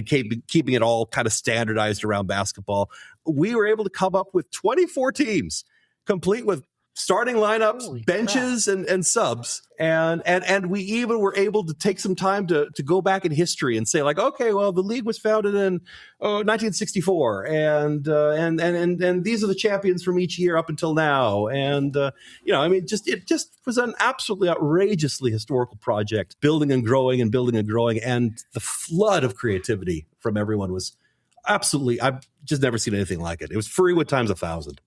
keeping it all kind of standardized around basketball. We were able to come up with 24 teams complete with starting lineups, Holy benches, and subs. And we even were able to take some time to go back in history and say, like, okay, well, the league was founded in 1964, and these are the champions from each year up until now. And it just was an absolutely outrageously historical project, building and growing, and the flood of creativity from everyone was absolutely. I've just never seen anything like it. It was furrywood times 1,000.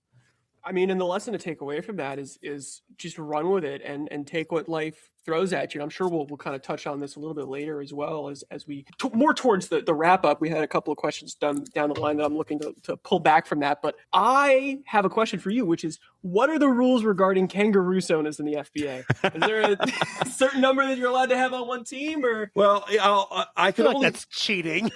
I mean, and the lesson to take away from that is just run with it and take what life throws at you. And I'm sure we'll kind of touch on this a little bit later as well as we more towards the wrap up. We had a couple of questions down the line that I'm looking to pull back from that. But I have a question for you, which is, what are the rules regarding kangaroo sonas in the FBA? Is there a certain number that you're allowed to have on one team, or? Well, I can only that's cheating.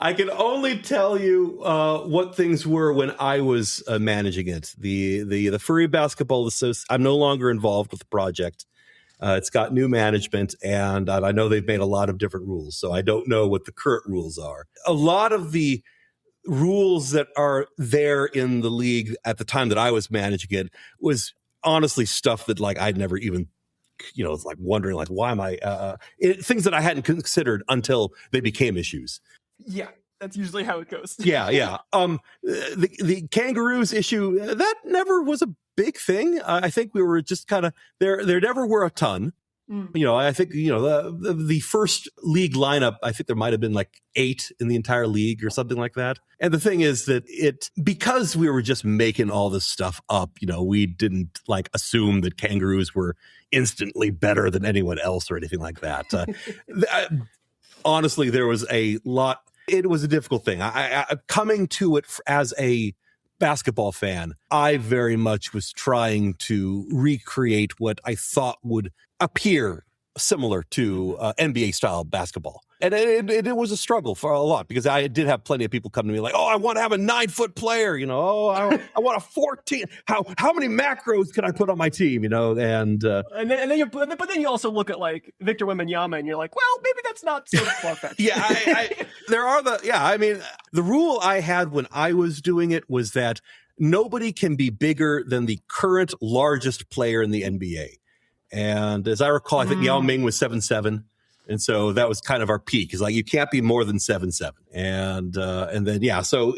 I can only tell you what things were when I was managing it. The Furry Basketball Association. I'm no longer involved with the project. It's got new management, and I know they've made a lot of different rules, so I don't know what the current rules are. A lot of the rules that are there in the league at the time that I was managing it was honestly stuff that, like, I'd never even, it's like wondering, like, why am I things that I hadn't considered until they became issues. Yeah, that's usually how it goes. Yeah. The kangaroos issue, that never was a big thing. I think we were just kind of there never were a ton. I think the first league lineup, I think there might have been like 8 in the entire league or something like that. And the thing is that because we were just making all this stuff up, we didn't like assume that kangaroos were instantly better than anyone else or anything like that. Honestly, there was a lot. It was a difficult thing. I coming to it as a basketball fan, I very much was trying to recreate what I thought would appear similar to NBA style basketball. And it was a struggle for a lot, because I did have plenty of people come to me like, oh, I want to have a 9-foot player, I want a 14. How many macros can I put on my team, but then you also look at like Victor Wembanyama and you're like, well, maybe that's not so far-fetched. The rule I had when I was doing it was that nobody can be bigger than the current largest player in the NBA. And as I recall, I think Yao Ming was 7'7". And so that was kind of our peak. Is like, you can't be more than 7'7". And then, so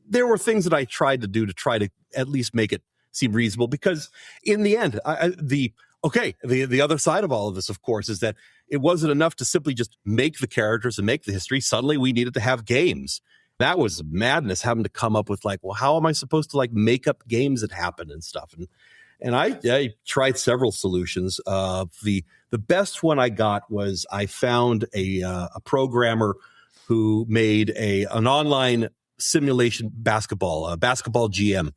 there were things that I tried to do to try to at least make it seem reasonable, because in the end, the other side of all of this, of course, is that it wasn't enough to simply just make the characters and make the history. Suddenly we needed to have games. That was madness, having to come up with like, well, how am I supposed to like make up games that happen and stuff? And I tried several solutions. The best one I got was I found a programmer who made an online simulation basketball GM.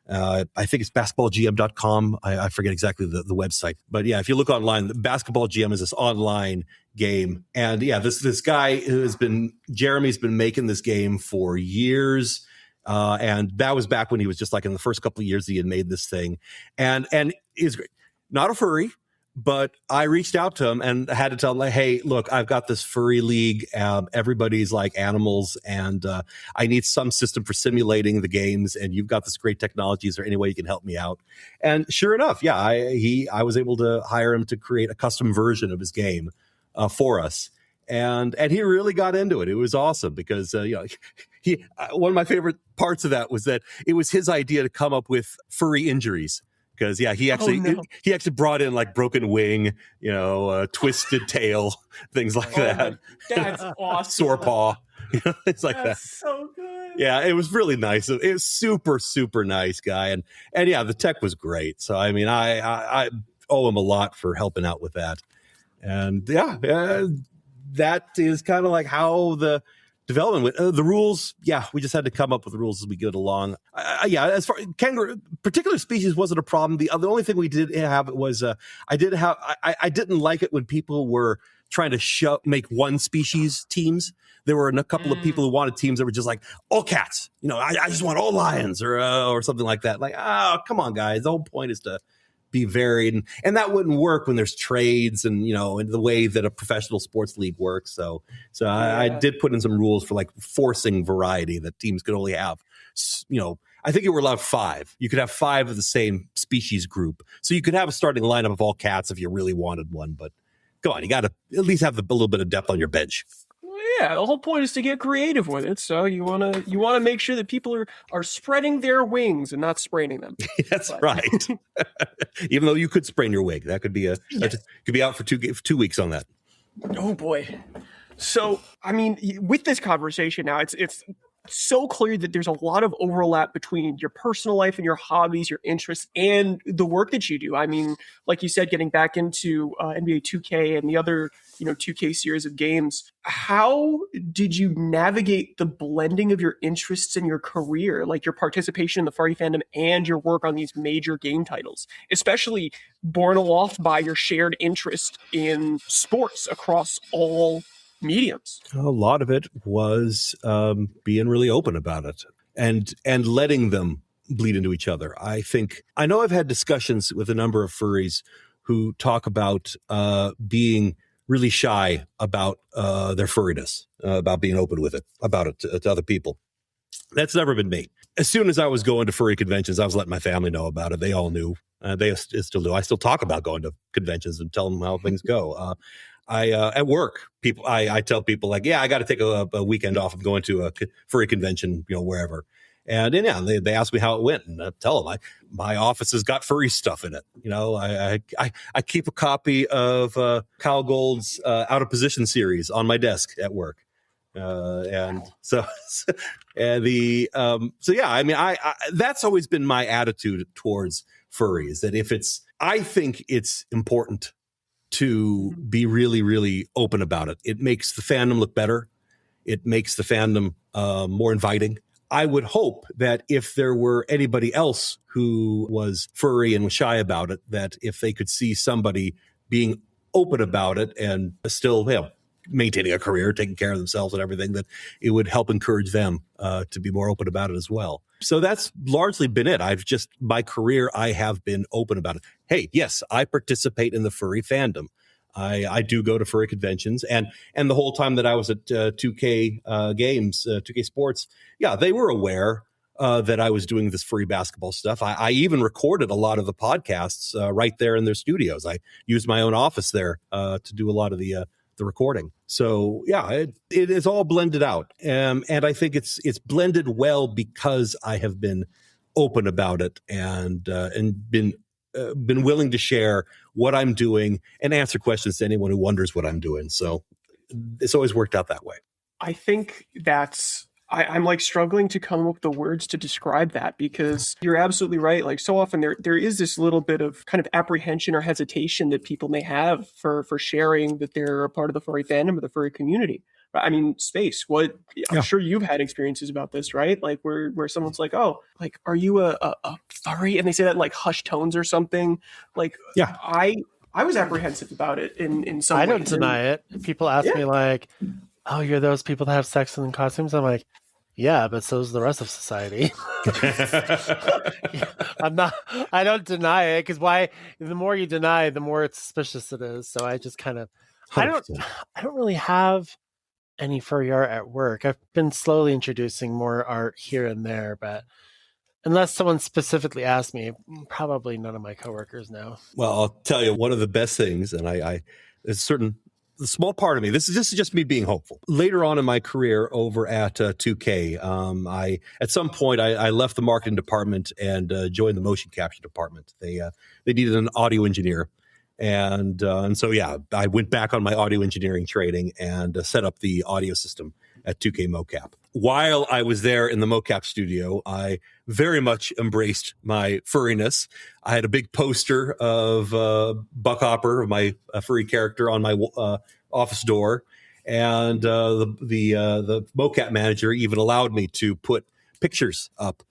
I think it's basketballgm.com. I forget exactly the website. But yeah, if you look online, Basketball GM is this online game. And yeah, this guy Jeremy's been making this game for years. And that was back when he was just like in the first couple of years he had made this thing. And is not a furry, but I reached out to him and had to tell him, like, hey, look, I've got this furry league. Everybody's like animals, and I need some system for simulating the games. And you've got this great technology. Is there any way you can help me out? And sure enough, yeah, I was able to hire him to create a custom version of his game for us. And he really got into it. It was awesome because one of my favorite parts of that was that it was his idea to come up with furry injuries. Because he actually brought in like broken wing, twisted tail, things like that. That's awesome. Sore paw, things like that. That's so good. Yeah, it was really nice. It was super, super nice guy, and yeah, the tech was great. So I mean, I owe him a lot for helping out with that. And yeah, that is kind of like how the development with the rules. Yeah, we just had to come up with the rules as we go along. As far kangaroo, particular species wasn't a problem. The only thing we did have was I didn't like it when people were trying to make one species teams. There were a couple of people who wanted teams that were just like all cats. I just want all lions or something like that. Like, oh, come on, guys. The whole point is to be varied, and that wouldn't work when there's trades and in the way that a professional sports league works. So I did put in some rules for like forcing variety, that teams could only have I think you were allowed 5. You could have 5 of the same species group. So you could have a starting lineup of all cats if you really wanted one. But go on, you got to at least have a little bit of depth on your bench. Yeah, the whole point is to get creative with it. So you wanna make sure that people are spreading their wings and not spraining them. That's right. Even though you could sprain your wing, that could be could be out for 2 weeks on that. Oh boy. So I mean, with this conversation now, it's so clear that there's a lot of overlap between your personal life and your hobbies, your interests, and the work that you do. I mean, like you said, getting back into NBA 2K and the other 2K series of games. How did you navigate the blending of your interests in your career, like your participation in the furry fandom and your work on these major game titles, especially borne aloft by your shared interest in sports across all mediums? A lot of it was being really open about it and letting them bleed into each other. I know I've had discussions with a number of furries who talk about being really shy about their furriness, about being open with it, about it to other people. That's never been me. As soon as I was going to furry conventions, I was letting my family know about it. They all knew. They still do. I still talk about going to conventions and tell them how things go. At work, I tell people like, yeah, I got to take a weekend off. I'm going to a furry convention, wherever. And yeah, they ask me how it went, and I tell them my office has got furry stuff in it. I keep a copy of Kyle Gold's Out of Position series on my desk at work, and so yeah. I mean, I that's always been my attitude towards furries. That I think it's important to be really, really open about it. It makes the fandom look better. It makes the fandom more inviting. I would hope that if there were anybody else who was furry and was shy about it, that if they could see somebody being open about it and still maintaining a career, taking care of themselves and everything, that it would help encourage them to be more open about it as well. So that's largely been it. My career, I have been open about it. Hey, yes, I participate in the furry fandom. I do go to furry conventions, and the whole time that I was at 2K games, 2K Sports, yeah, they were aware that I was doing this furry basketball stuff. I even recorded a lot of the podcasts right there in their studios. I used my own office there to do a lot of the recording. So yeah, it is all blended out, and I think it's blended well because I have been open about it and been willing to share what I'm doing and answer questions to anyone who wonders what I'm doing. So it's always worked out that way. I think I'm like struggling to come up with the words to describe that, because you're absolutely right. Like so often there is this little bit of kind of apprehension or hesitation that people may have for sharing that they're a part of the furry fandom or the furry community. I mean, Space, I'm sure you've had experiences about this, right? Like where someone's like, oh, like, are you a furry? And they say that in like hushed tones or something. Like, yeah, I was apprehensive about it in some ways. I don't deny it. People ask me like, oh, you're those people that have sex in costumes? I'm like, yeah, but so is the rest of society. I don't deny it, because the more you deny, the more suspicious it is. So I just kind of, I don't really have any furry art at work. I've been slowly introducing more art here and there, but unless someone specifically asked me, probably none of my coworkers know. Well, I'll tell you, one of the best things, and the small part of me, this is just me being hopeful. Later on in my career over at 2K, at some point I left the marketing department and joined the motion capture department. They needed an audio engineer. And so, yeah, I went back on my audio engineering training and set up the audio system at 2K Mocap. While I was there in the mocap studio, I very much embraced my furriness. I had a big poster of Buck Hopper, my furry character, on my office door, and the mocap manager even allowed me to put pictures up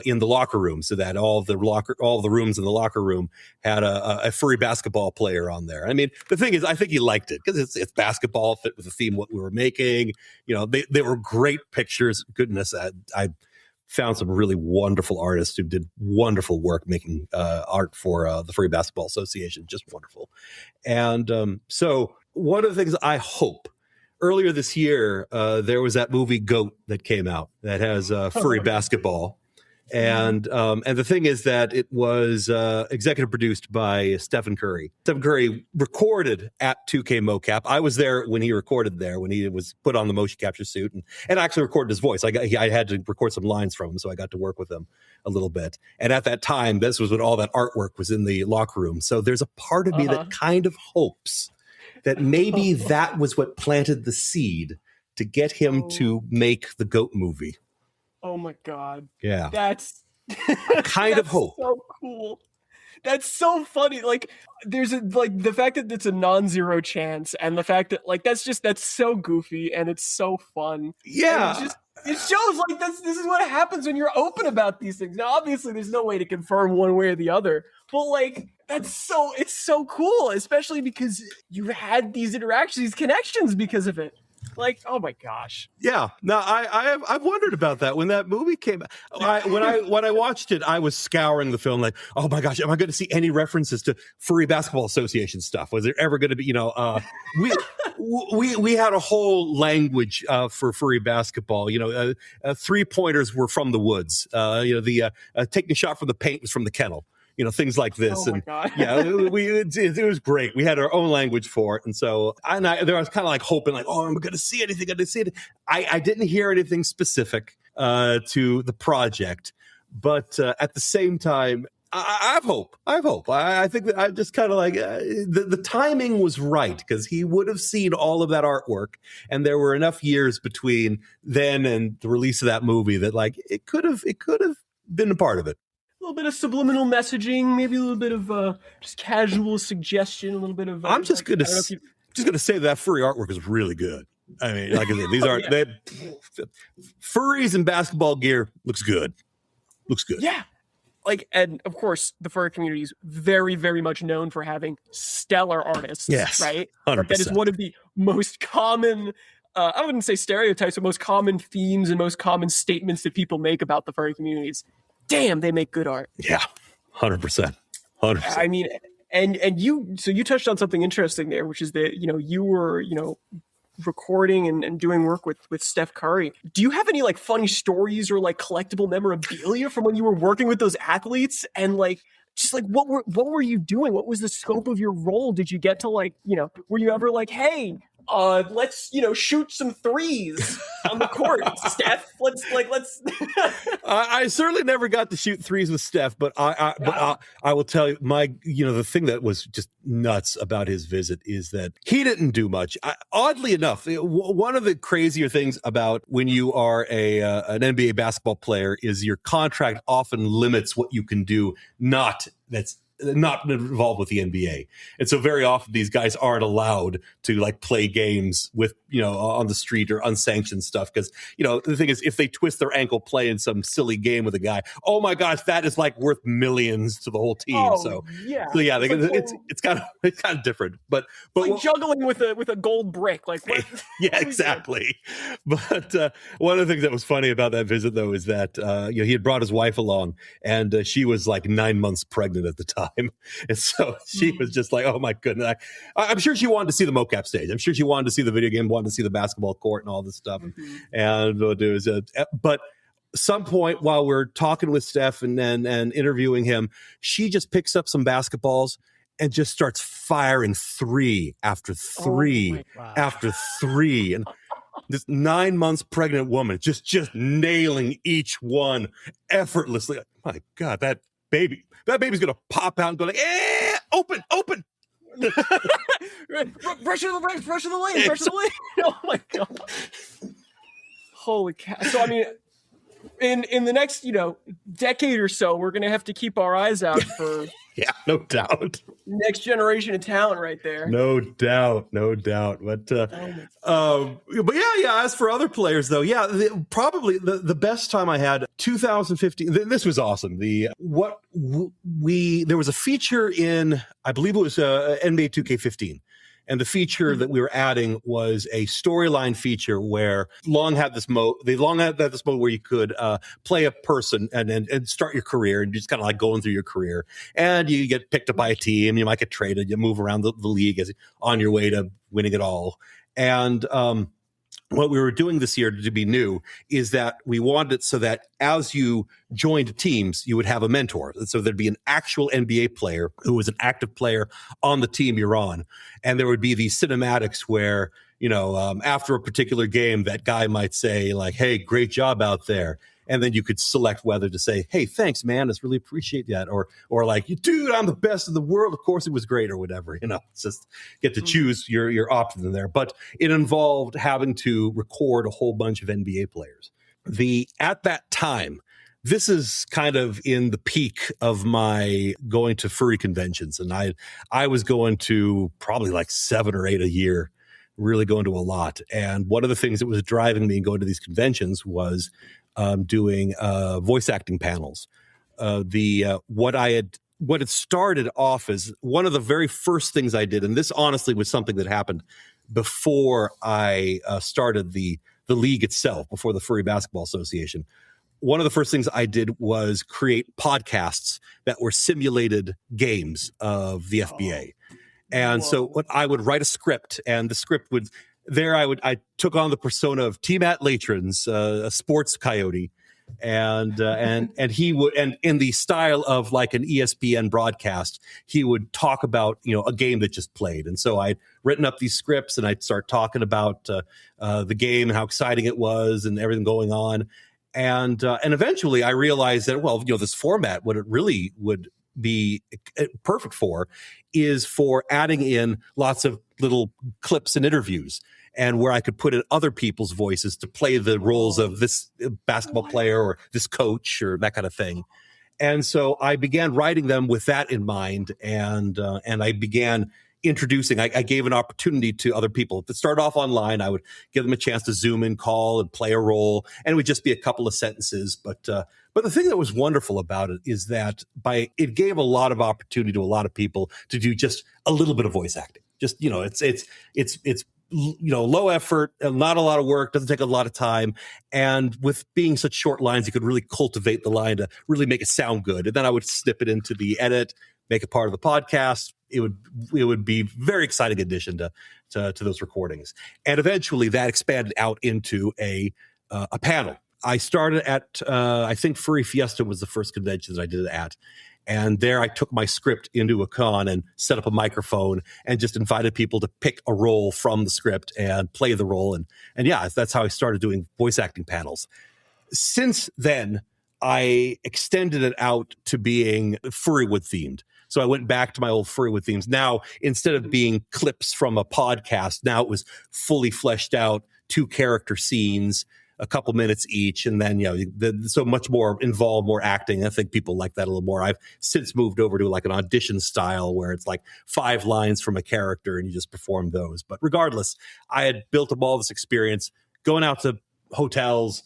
in the locker room, so that all the rooms in the locker room had a furry basketball player on there. I mean, the thing is, I think he liked it because it's basketball, fit with the theme what we were making. They were great pictures. Goodness, I found some really wonderful artists who did wonderful work making art for the Furry Basketball Association. Just wonderful. And so one of the things I hope, earlier this year, there was that movie Goat that came out that has furry basketball. And the thing is that it was executive produced by Stephen Curry. Stephen Curry recorded at 2K mocap. I was there when he recorded there, when he was put on the motion capture suit, and actually recorded his voice. I had to record some lines from him, so I got to work with him a little bit. And at that time, this was when all that artwork was in the locker room. So there's a part of me that kind of hopes that maybe that was what planted the seed to get him to make the GOAT movie. Oh my God. Yeah. That's kind of hope. So cool. That's so funny. Like there's the fact that it's a non-zero chance, and the fact that that's so goofy and it's so fun. Yeah. It shows like this is what happens when you're open about these things. Now, obviously, there's no way to confirm one way or the other, but like it's so cool, especially because you had these interactions, these connections because of it. Like, oh my gosh. Yeah. No, I've wondered about that when that movie came out. When I watched it, I was scouring the film like, oh my gosh, am I going to see any references to Furry Basketball Association stuff? Was there ever going to be, we had a whole language for furry basketball. 3-pointers were from the woods. Taking a shot from the paint was from the kennel. Things like this. Oh my God. Yeah, it was great. We had our own language for it. And so I was kind of like hoping like, oh, I'm going to see anything. I didn't hear anything specific to the project, but at the same time, I have hope. I think that I'm just kind of like the timing was right, because he would have seen all of that artwork, and there were enough years between then and the release of that movie that like it could have been a part of it. A little bit of subliminal messaging, maybe a little bit of just casual suggestion, a little bit of. I'm just gonna say that furry artwork is really good. I mean, like I said, these aren't furries and basketball gear looks good. Yeah. Like, and of course, the furry community is very, very much known for having stellar artists. Yes, right. 100%. That is one of the most common. I wouldn't say stereotypes, but most common themes and most common statements that people make about the furry communities. Damn, they make good art. Yeah, 100%. I mean, and you touched on something interesting there, which is that you were recording and doing work with Steph Curry. Do you have any like funny stories or like collectible memorabilia from when you were working with those athletes? And like just like what were you doing? What was the scope of your role? Did you get to like were you ever like, hey, let's shoot some threes on the court, Steph. Let's. I certainly never got to shoot threes with Steph, but I will tell you the thing that was just nuts about his visit is that he didn't do much. Oddly enough, one of the crazier things about when you are an NBA basketball player is your contract often limits what you can do. That's not involved with the NBA. And so very often these guys aren't allowed to like play games with, on the street or unsanctioned stuff. Cause the thing is, if they twist their ankle playing some silly game with a guy, oh my gosh, that is like worth millions to the whole team. It's kind of different, but like juggling with a gold brick. Like, what? Yeah, exactly. But one of the things that was funny about that visit though, is that, he had brought his wife along, and she was like 9 months pregnant at the time. And so she was just like, oh my goodness. I'm sure she wanted to see the mocap stage. I'm sure she wanted to see the video game, wanted to see the basketball court and all this stuff. Mm-hmm. And it was, but some point while we're talking with Steph and interviewing him, she just picks up some basketballs and just starts firing three after three after three. And this 9 months pregnant woman just nailing each one effortlessly. My God, that baby's gonna pop out and go like, open. Pressure the lane. Oh my God. Holy cow. So I mean, in the next, decade or so, we're gonna have to keep our eyes out for yeah, no doubt. Next generation of talent right there. No doubt. But yeah. As for other players, though, probably the best time I had 2015. This was awesome. There was a feature in, I believe it was NBA 2K15. And the feature that we were adding was a storyline feature where they long had this mode where you could play a person and start your career and just kind of like going through your career. And you get picked up by a team, you might get traded, you move around the league on your way to winning it all. And what we were doing this year to be new is that we wanted it so that as you joined teams, you would have a mentor. So there'd be an actual NBA player who was an active player on the team you're on. And there would be these cinematics where, after a particular game, that guy might say like, hey, great job out there. And then you could select whether to say, hey, thanks, man. I really appreciate that. Or like, dude, I'm the best in the world. Of course it was great or whatever. It's just get to choose your option there. But it involved having to record a whole bunch of NBA players. At that time, this is kind of in the peak of my going to furry conventions. And I was going to probably like 7 or 8 a year, really going to a lot. And one of the things that was driving me going to these conventions was doing voice acting panels. What had started off as one of the very first things I did, and this honestly was something that happened before I started the league itself, before the Furry Basketball Association. One of the first things I did was create podcasts that were simulated games of the FBA. And so what I would write a script, and the script would I took on the persona of T. Matt Latrons, a sports coyote, and he would, and in the style of like an ESPN broadcast, he would talk about a game that just played. And so I'd written up these scripts, and I'd start talking about the game and how exciting it was and everything going on. And eventually I realized that this format, what it really would be perfect for is for adding in lots of little clips and interviews, and where I could put in other people's voices to play the roles of this basketball player or this coach or that kind of thing. And so I began writing them with that in mind, and I began introducing. I gave an opportunity to other people to start off online. I would give them a chance to Zoom in, call, and play a role, and it would just be a couple of sentences. But the thing that was wonderful about it is that it gave a lot of opportunity to a lot of people to do just a little bit of voice acting. Just it's low effort, not a lot of work, doesn't take a lot of time. And with being such short lines, you could really cultivate the line to really make it sound good. And then I would snip it into the edit, make it part of the podcast. It would be very exciting addition to those recordings. And eventually that expanded out into a panel. I started at, I think Furry Fiesta was the first convention that I did it at. And there I took my script into a con and set up a microphone and just invited people to pick a role from the script and play the role. And yeah, that's how I started doing voice acting panels. Since then, I extended it out to being Furrywood themed. So I went back to my old Furrywood themes. Now, instead of being clips from a podcast, now it was fully fleshed out, 2 character scenes, a couple minutes each, and then so much more involved, more acting. I think people like that a little more. I've since moved over to like an audition style where it's like 5 lines from a character and you just perform those. But regardless, I had built up all this experience going out to hotels,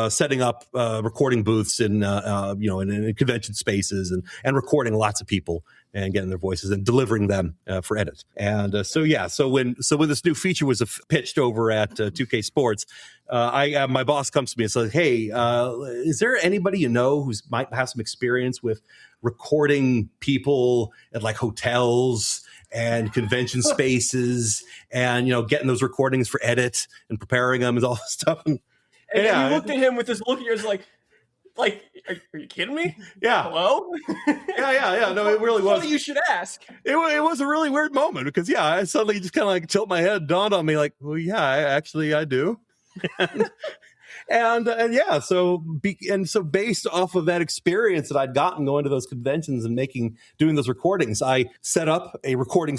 setting up recording booths in convention spaces and recording lots of people and getting their voices and delivering them for edit. And so when this new feature was pitched over at 2K Sports, my boss comes to me and says, "Hey, is there anybody you know who might have some experience with recording people at like hotels and convention spaces and getting those recordings for edit and preparing them and all this stuff?" And you looked at him with this look. You're like, are you kidding me? Yeah. Hello? Yeah. No, it really was. You should ask. It was a really weird moment because I suddenly just kind of like tilt my head, dawned on me like, well, yeah, I do. So based off of that experience that I'd gotten going to those conventions and doing those recordings, I set up a recording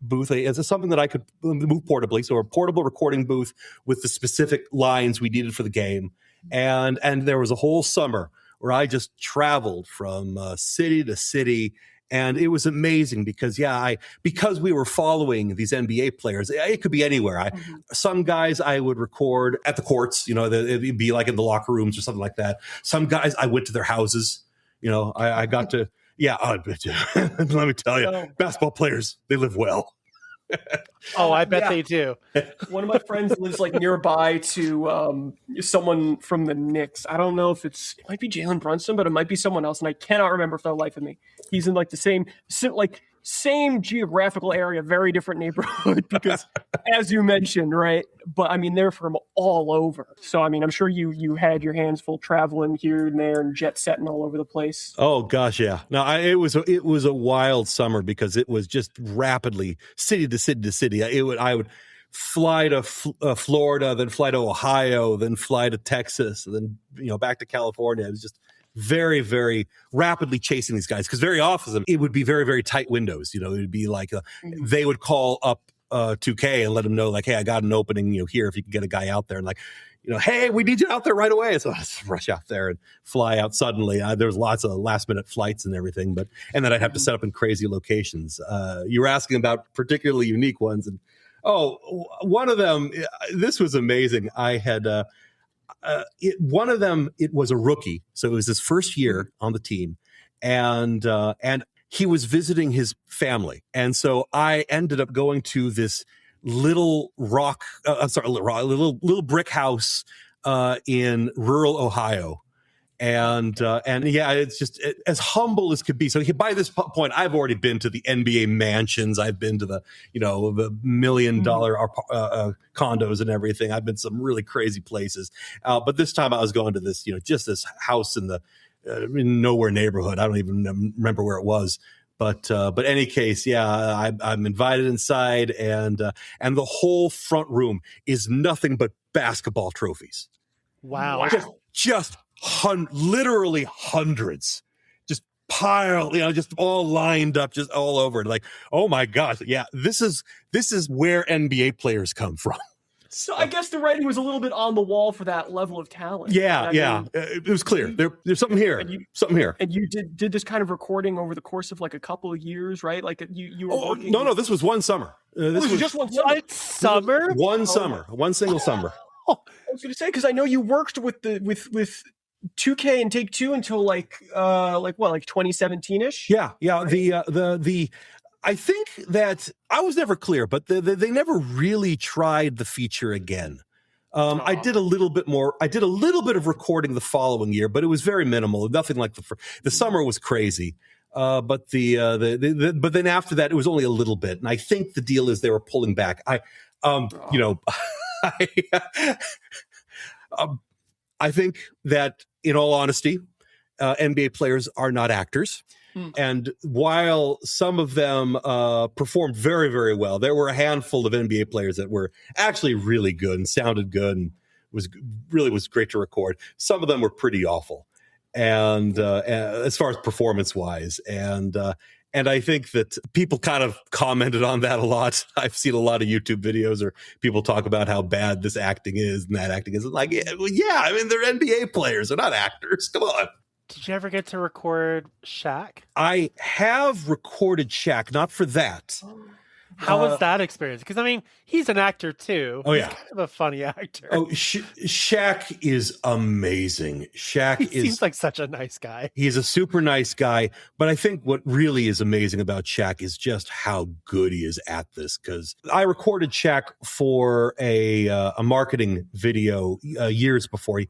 booth as something that I could move portably. So a portable recording booth with the specific lines we needed for the game. And there was a whole summer where I just traveled from city to city. And it was amazing because we were following these NBA players. It could be anywhere. Some guys I would record at the courts, it'd be like in the locker rooms or something like that. Some guys I went to their houses. I got to, let me tell you, basketball players, they live well. Oh, I bet they do. One of my friends lives like nearby to someone from the Knicks. I don't know if it might be Jalen Brunson, but it might be someone else, and I cannot remember for the life of me. He's in like the same same geographical area, very different neighborhood because, as you mentioned, right? But I mean, they're from all over. So I mean, I'm sure you had your hands full traveling here and there and jet setting all over the place. Oh gosh, yeah. No, it was a wild summer because it was just rapidly city to city to city. I would fly to Florida, then fly to Ohio, then fly to Texas, and then back to California. It was just very, very rapidly chasing these guys because very often it would be very, very tight windows. It would be like they would call up 2K and let them know like, hey, I got an opening here if you can get a guy out there, and like, hey, we need you out there right away. So I just rush out there and fly out suddenly. There's lots of last minute flights and everything, and then I'd have to set up in crazy locations. You were asking about particularly unique ones, and one of them, this was amazing. I had one of them, it was a rookie. So it was his first year on the team, and he was visiting his family. And so I ended up going to this little little brick house in rural Ohio. And yeah, it's just as humble as could be. So by this point, I've already been to the NBA mansions. I've been to the the $1 million condos and everything. I've been to some really crazy places. But this time I was going to this just this house in the nowhere neighborhood. I don't even remember where it was. But any case, yeah, I'm invited inside, and the whole front room is nothing but basketball trophies. Wow. Just literally hundreds, just piled, just all lined up, just all over. Like, oh my gosh, yeah, this is where NBA players come from. So I guess the writing was a little bit on the wall for that level of talent. Yeah, it was clear. There's something here. Something here. And you did this kind of recording over the course of like a couple of years, right? Like you were working. No, this was one summer. This was just one summer. One summer, one single summer. I was going to say because I know you worked with 2K and Take Two until like 2017ish. Yeah. Right? I think that I was never clear, but they never really tried the feature again. I did a little bit more. I did a little bit of recording the following year, but it was very minimal. Nothing like the summer was crazy. But but then after that, it was only a little bit. And I think the deal is they were pulling back. I think that in all honesty, NBA players are not actors. And while some of them performed very, very well, there were a handful of NBA players that were actually really good and sounded good and was great to record. Some of them were pretty awful, and as far as performance wise, and I think that people kind of commented on that a lot. I've seen a lot of YouTube videos or people talk about how bad this acting is and that acting is. Like, yeah, I mean, they're NBA players, they're not actors. Come on. Did you ever get to record Shaq? I have recorded Shaq, not for that. How was that experience? Because, I mean, he's an actor, too. Oh, yeah. He's kind of a funny actor. Oh, Shaq is amazing. Shaq seems like such a nice guy. He's a super nice guy. But I think what really is amazing about Shaq is just how good he is at this. Because I recorded Shaq for a marketing video years before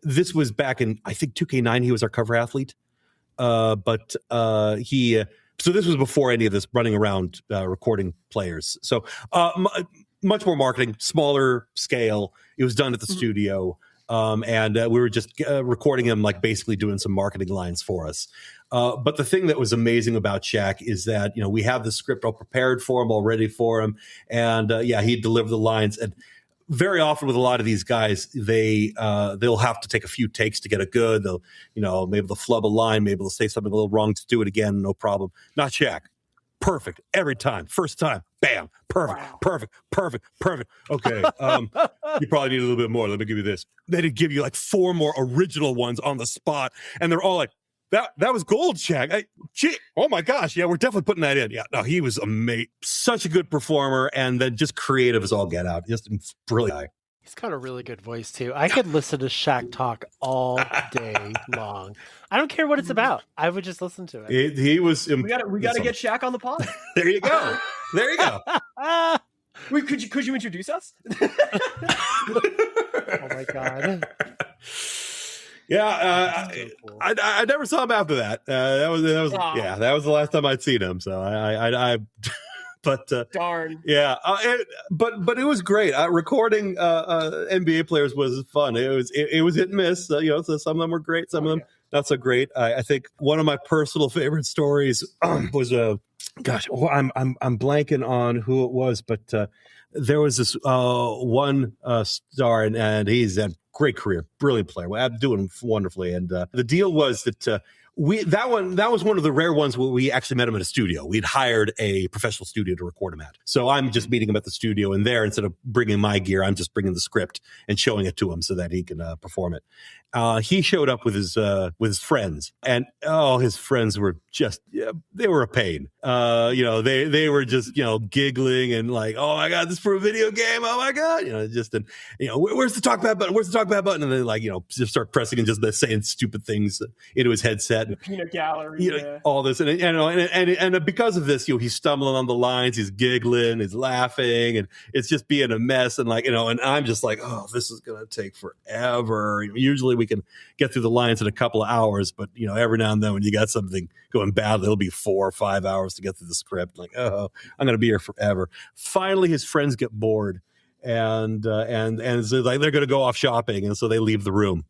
this was back in, I think, 2K9. He was our cover athlete. So this was before any of this running around recording players. So much more marketing, smaller scale. It was done at the studio. And we were just recording him, like basically doing some marketing lines for us. But the thing that was amazing about Shaq is that, we have the script all prepared for him, all ready for him. And he'd deliver the lines. And very often with a lot of these guys, they'll have to take a few takes to get it good. They'll, maybe they'll flub a line, maybe they'll say something a little wrong to do it again, no problem. Not Shaq. Perfect every time. First time, bam, perfect, wow. perfect. Okay, you probably need a little bit more. Let me give you this. They'd give you like 4 more original ones on the spot, and they're all like, That was gold, Shaq. Oh my gosh. Yeah, we're definitely putting that in. Yeah, no, he was amazing. Such a good performer, and then just creative as all get out. Just brilliant. He's got a really good voice, too. I could listen to Shaq talk all day long. I don't care what it's about. I would just listen to it. He was... We got to get Shaq on the pod. There you go. Wait, could you introduce us? Oh, my God. Yeah, So cool. I never saw him after that. That was that was the last time I'd seen him. So I but Darn. yeah, but it was great. Recording NBA players was fun. It was hit and miss. So some of them were great, some of them not so great. I think one of my personal favorite stories was gosh, I'm blanking on who it was, but there was this one star, and he's had great career, brilliant player, doing wonderfully. And the deal was that that was one of the rare ones where we actually met him at a studio. We'd hired a professional studio to record him at. So I'm just meeting him at the studio, and there, instead of bringing my gear, I'm just bringing the script and showing it to him so that he can perform it. He showed up with his friends, and his friends were just they were a pain. They were just giggling and like, oh my god, this for a video game, oh my god, where's the talkback button? Where's the talkback button? And then just start pressing and just saying stupid things into his headset. The peanut gallery, all this, and because of this, he's stumbling on the lines, he's giggling, he's laughing, and it's just being a mess. And and I'm just like, oh, this is gonna take forever. Usually we can get through the lines in a couple of hours, but every now and then when you got something going badly, it'll be 4 or 5 hours to get through the script. Like, oh, I'm gonna be here forever. Finally, his friends get bored, and so they're gonna go off shopping, and so they leave the room.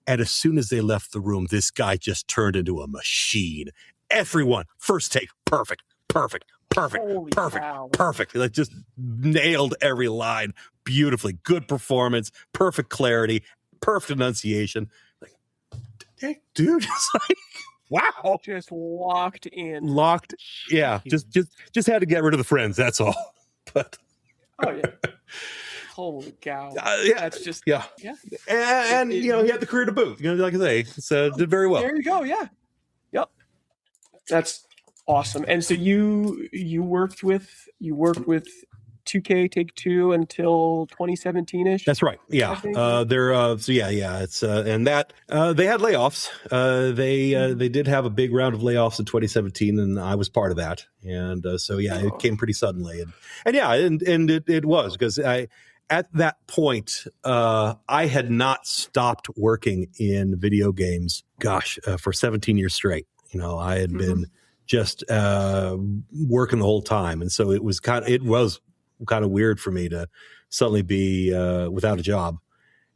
And as soon as they left the room, this guy just turned into a machine. Everyone, first take, perfect. Holy cow. Perfect. Like, just nailed every line beautifully. Good performance, perfect clarity, perfect enunciation. Like, hey, dude, it's like, wow. Just locked in. Yeah. Just had to get rid of the friends. That's all. But oh yeah. Holy cow! That's just and he had the career to boot. Like I say, so did very well. There you go. Yeah, yep. That's awesome. And so you worked with 2K Take-Two until 2017ish. That's right. Yeah. It's and that they had layoffs. They did have a big round of layoffs in 2017, and I was part of that. And it came pretty suddenly, and it was because at that point, I had not stopped working in video games, for 17 years straight. I had been just working the whole time. And so it was kind of weird for me to suddenly be without a job.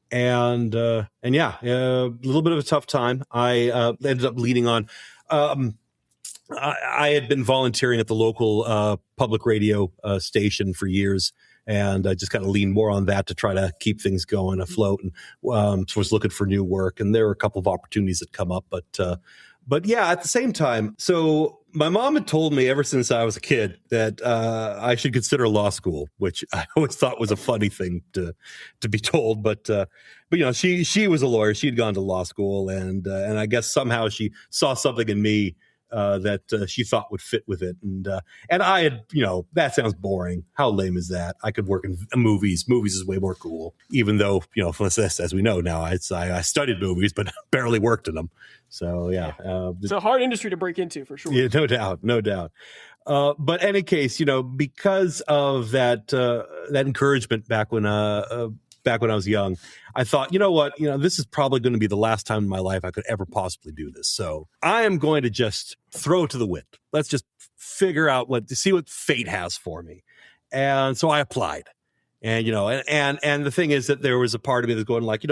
And a little bit of a tough time. I ended up leading on. I had been volunteering at the local public radio station for years. And I just kind of leaned more on that to try to keep things going afloat, and was looking for new work. And there were a couple of opportunities that come up, but yeah, at the same time, so my mom had told me ever since I was a kid that I should consider law school, which I always thought was a funny thing to be told. But she was a lawyer; she had gone to law school, and I guess somehow she saw something in me that she thought would fit with it. And I had, that sounds boring. How lame is that? I could work in movies. Movies is way more cool, even though, as we know now, I studied movies, but barely worked in them. So, yeah. It's a hard industry to break into, for sure. Yeah, no doubt. But in any case, because of that encouragement back when I was young, I thought, this is probably going to be the last time in my life I could ever possibly do this. So I am going to just throw it to the wind. Let's just figure out see what fate has for me. And so I applied. And, and the thing is that there was a part of me that's going like,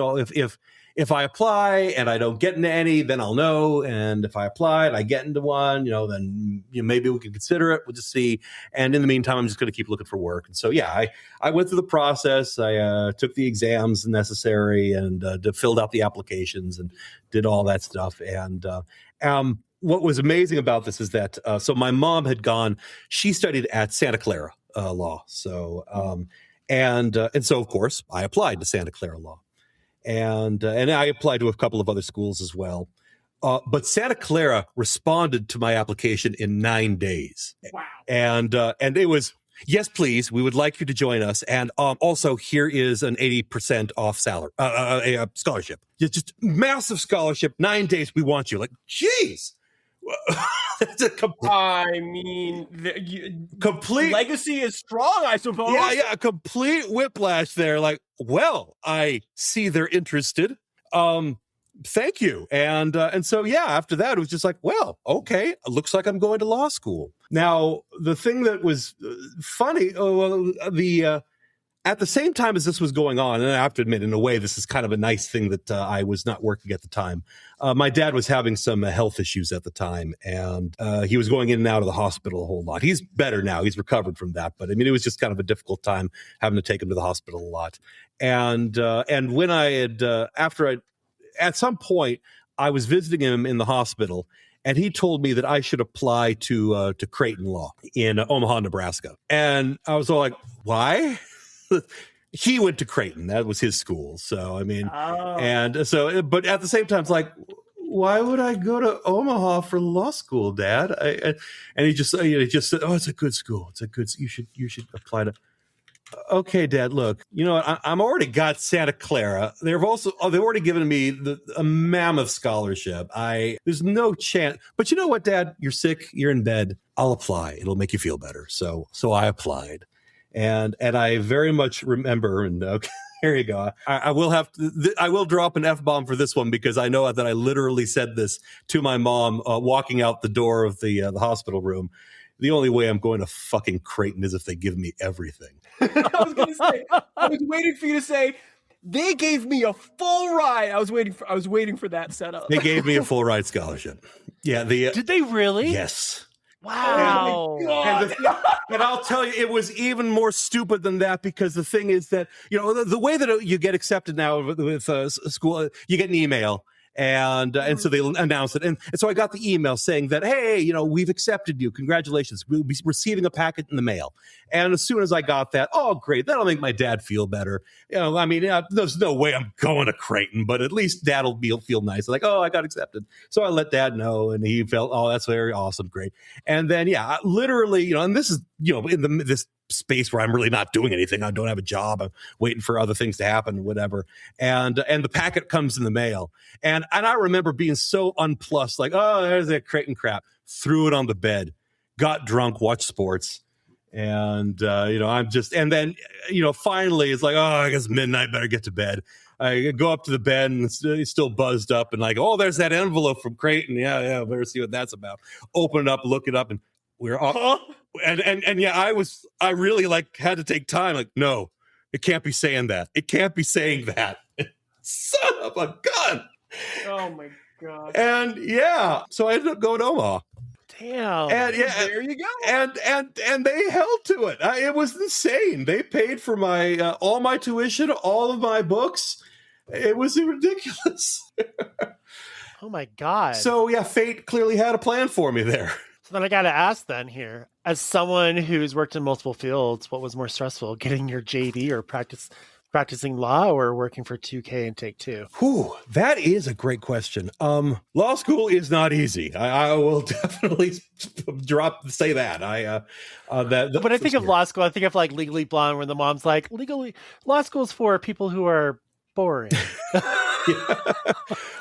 if I apply and I don't get into any, then I'll know. And if I apply and I get into one, then maybe we can consider it. We'll just see. And in the meantime, I'm just going to keep looking for work. And so, I went through the process. I took the exams necessary and filled out the applications and did all that stuff. And what was amazing about this is that so my mom had gone. She studied at Santa Clara Law. So and so, of course, I applied to Santa Clara Law. And I applied to a couple of other schools as well. But Santa Clara responded to my application in 9 days. Wow. And it was, yes, please, we would like you to join us. And also, here is an 80% off salary, a scholarship. Just massive scholarship, 9 days, we want you. Like, geez. Complete legacy is strong, I suppose. Yeah, a complete whiplash there. Like, well, I see they're interested. thank you. And so, yeah, after that, it was just like, well, okay, it looks like I'm going to law school. Now, the thing that was funny, at the same time as this was going on, and I have to admit, in a way, this is kind of a nice thing that I was not working at the time. My dad was having some health issues at the time, and he was going in and out of the hospital a whole lot. He's better now. He's recovered from that. But I mean, it was just kind of a difficult time having to take him to the hospital a lot. And when I had, at some point, I was visiting him in the hospital, and he told me that I should apply to Creighton Law in Omaha, Nebraska. And I was all like, why? He went to Creighton. That was his school. So, I mean, and so, but at the same time, it's like, why would I go to Omaha for law school, Dad? And he just said, oh, it's a good school. It's a good, you should apply to. Okay, Dad, look, you know what? I'm already got Santa Clara. They've already given me a mammoth scholarship. There's no chance. But you know what, Dad? You're sick. You're in bed. I'll apply. It'll make you feel better. So I applied. And I very much remember, and okay, here you go. I will drop an F-bomb for this one because I know that I literally said this to my mom walking out the door of the hospital room. The only way I'm going to fucking Creighton is if they give me everything. I was going to say, I was waiting for you to say, they gave me a full ride. I was waiting for that setup. They gave me a full ride scholarship. Yeah. Did they really? Yes. Wow. And I'll tell you, it was even more stupid than that because the thing is that, you know, the way that you get accepted now with school, you get an email. And so they announced it. And so I got the email saying that, hey, you know, we've accepted you. Congratulations. We'll be receiving a packet in the mail. And as soon as I got that, oh, great. That'll make my dad feel better. You know, I mean, there's no way I'm going to Creighton, but at least Dad will feel nice. Like, oh, I got accepted. So I let Dad know and he felt, oh, that's very awesome. Great. And then, yeah, literally, you know, and this is, you know, in this space where I'm really not doing anything. I don't have a job. I'm waiting for other things to happen, whatever. And the packet comes in the mail. And I remember being so unplussed, like, oh, there's that Creighton crap. Threw it on the bed, got drunk, watched sports. And, you know, and then, you know, finally it's like, oh, I guess midnight, better get to bed. I go up to the bed and he's still buzzed up and like, oh, there's that envelope from Creighton. Yeah, better see what that's about. Open it up, look it up, and we're off. And yeah, I really like had to take time. Like, no, it can't be saying that. It can't be saying that. Son of a gun. Oh my God. And yeah, so I ended up going to Omaha. Damn. And yeah, there you go. And they held to it. It was insane. They paid for my all my tuition, all of my books. It was ridiculous. Oh my God. So yeah, fate clearly had a plan for me there. So then I got to ask then here, as someone who's worked in multiple fields, what was more stressful, getting your JD or practicing law or working for 2K and Take Two? Whew, that is a great question. Law school is not easy. I will definitely say that. When I think of law school, I think of like Legally Blonde, where the mom's like, law school is for people who are boring.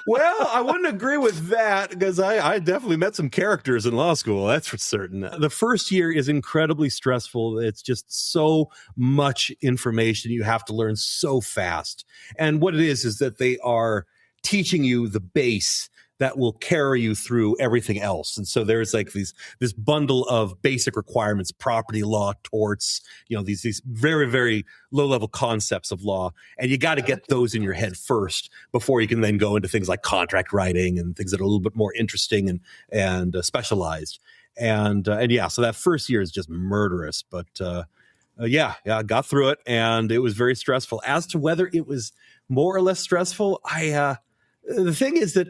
Well, I wouldn't agree with that because I definitely met some characters in law school. That's for certain. The first year is incredibly stressful. It's just so much information you have to learn so fast. And what it is that they are teaching you the base that will carry you through everything else. And so there's like this bundle of basic requirements, property law, torts, you know, these very, very low level concepts of law. And you got to get those in your head first before you can then go into things like contract writing and things that are a little bit more interesting and specialized. And yeah, so that first year is just murderous, but yeah, I got through it and it was very stressful. As to whether it was more or less stressful, the thing is that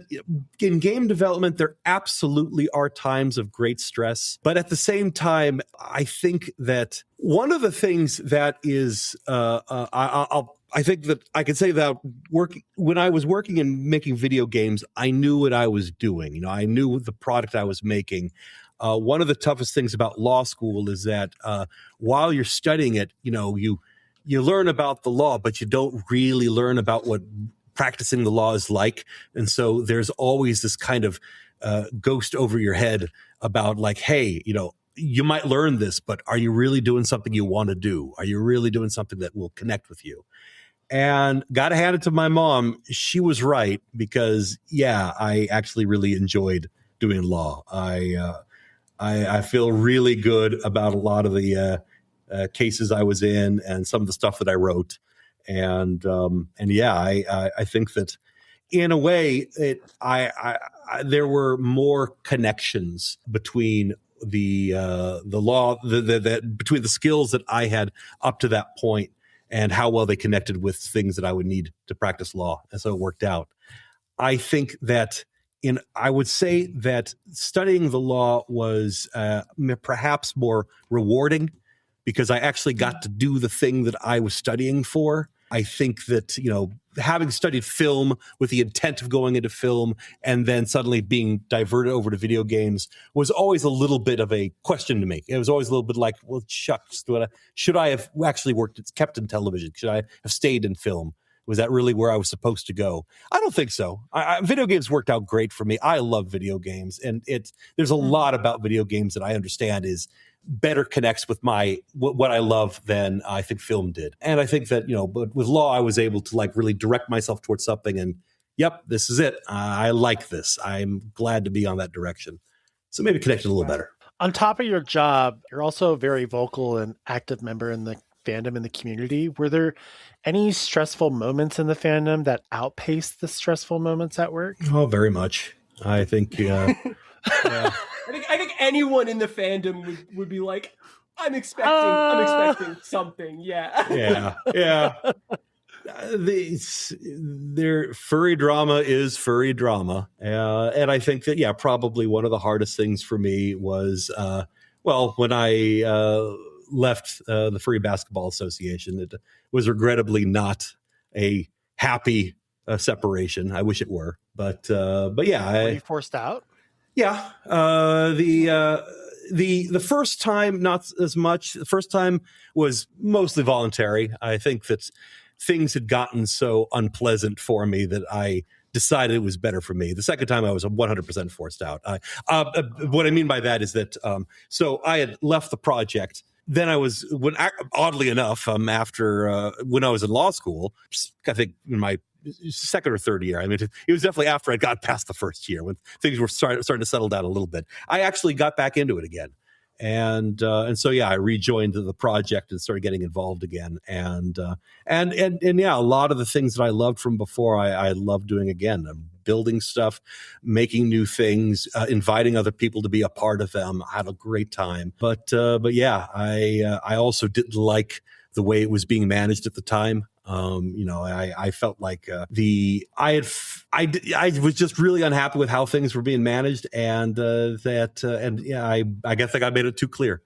in game development, there absolutely are times of great stress. But at the same time, I think that one of the things that is, I think that I can say that when I was working and making video games, I knew what I was doing. You know, I knew the product I was making. One of the toughest things about law school is that while you're studying it, you know, you learn about the law, but you don't really learn about what practicing the law is like. And so there's always this kind of ghost over your head about like, hey, you know, you might learn this, but are you really doing something you want to do? Are you really doing something that will connect with you? And got to hand it to my mom. She was right because, yeah, I actually really enjoyed doing law. I feel really good about a lot of the cases I was in and some of the stuff that I wrote. And yeah, I think that in a way, there were more connections between the law, between the skills that I had up to that point and how well they connected with things that I would need to practice law. And so it worked out. I think that I would say that studying the law was perhaps more rewarding because I actually got to do the thing that I was studying for. I think that, having studied film with the intent of going into film and then suddenly being diverted over to video games was always a little bit of a question to me. It was always a little bit like, well, shucks, should I have actually kept in television? Should I have stayed in film? Was that really where I was supposed to go? I don't think so. Video games worked out great for me. I love video games, and there's a lot about video games that I understand is better connects with what I love than I think film did. And I think that, but with law, I was able to really direct myself towards something and, yep, this is it. I like this. I'm glad to be on that direction. So maybe connect it a little better. On top of your job, you're also a very vocal and active member in the fandom and the community. Were there any stressful moments in the fandom that outpaced the stressful moments at work? Oh, very much. I think, yeah. I think anyone in the fandom would be like, I'm expecting something. Yeah. Yeah. Their furry drama is furry drama. And I think that, probably one of the hardest things for me was, when I left the Furry Basketball Association, it was regrettably not a happy separation. I wish it were. But yeah. Were you forced out? Yeah. The first time, not as much. The first time was mostly voluntary. I think that things had gotten so unpleasant for me that I decided it was better for me. The second time I was 100% forced out. What I mean by that is that, so I had left the project. Then oddly enough, after when I was in law school, I think in my second or third year. I mean, it was definitely after I got past the first year when things were starting to settle down a little bit. I actually got back into it again. And so, yeah, I rejoined the project and started getting involved again. And yeah, a lot of the things that I loved from before, I love doing again. I'm building stuff, making new things, inviting other people to be a part of them. I had a great time. But yeah, I also didn't like the way it was being managed at the time. I felt like I was just really unhappy with how things were being managed, and I guess I made it too clear,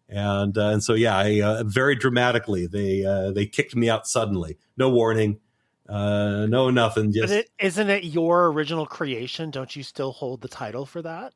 and so yeah, very dramatically they kicked me out suddenly, no warning, no nothing. Just isn't it your original creation? Don't you still hold the title for that?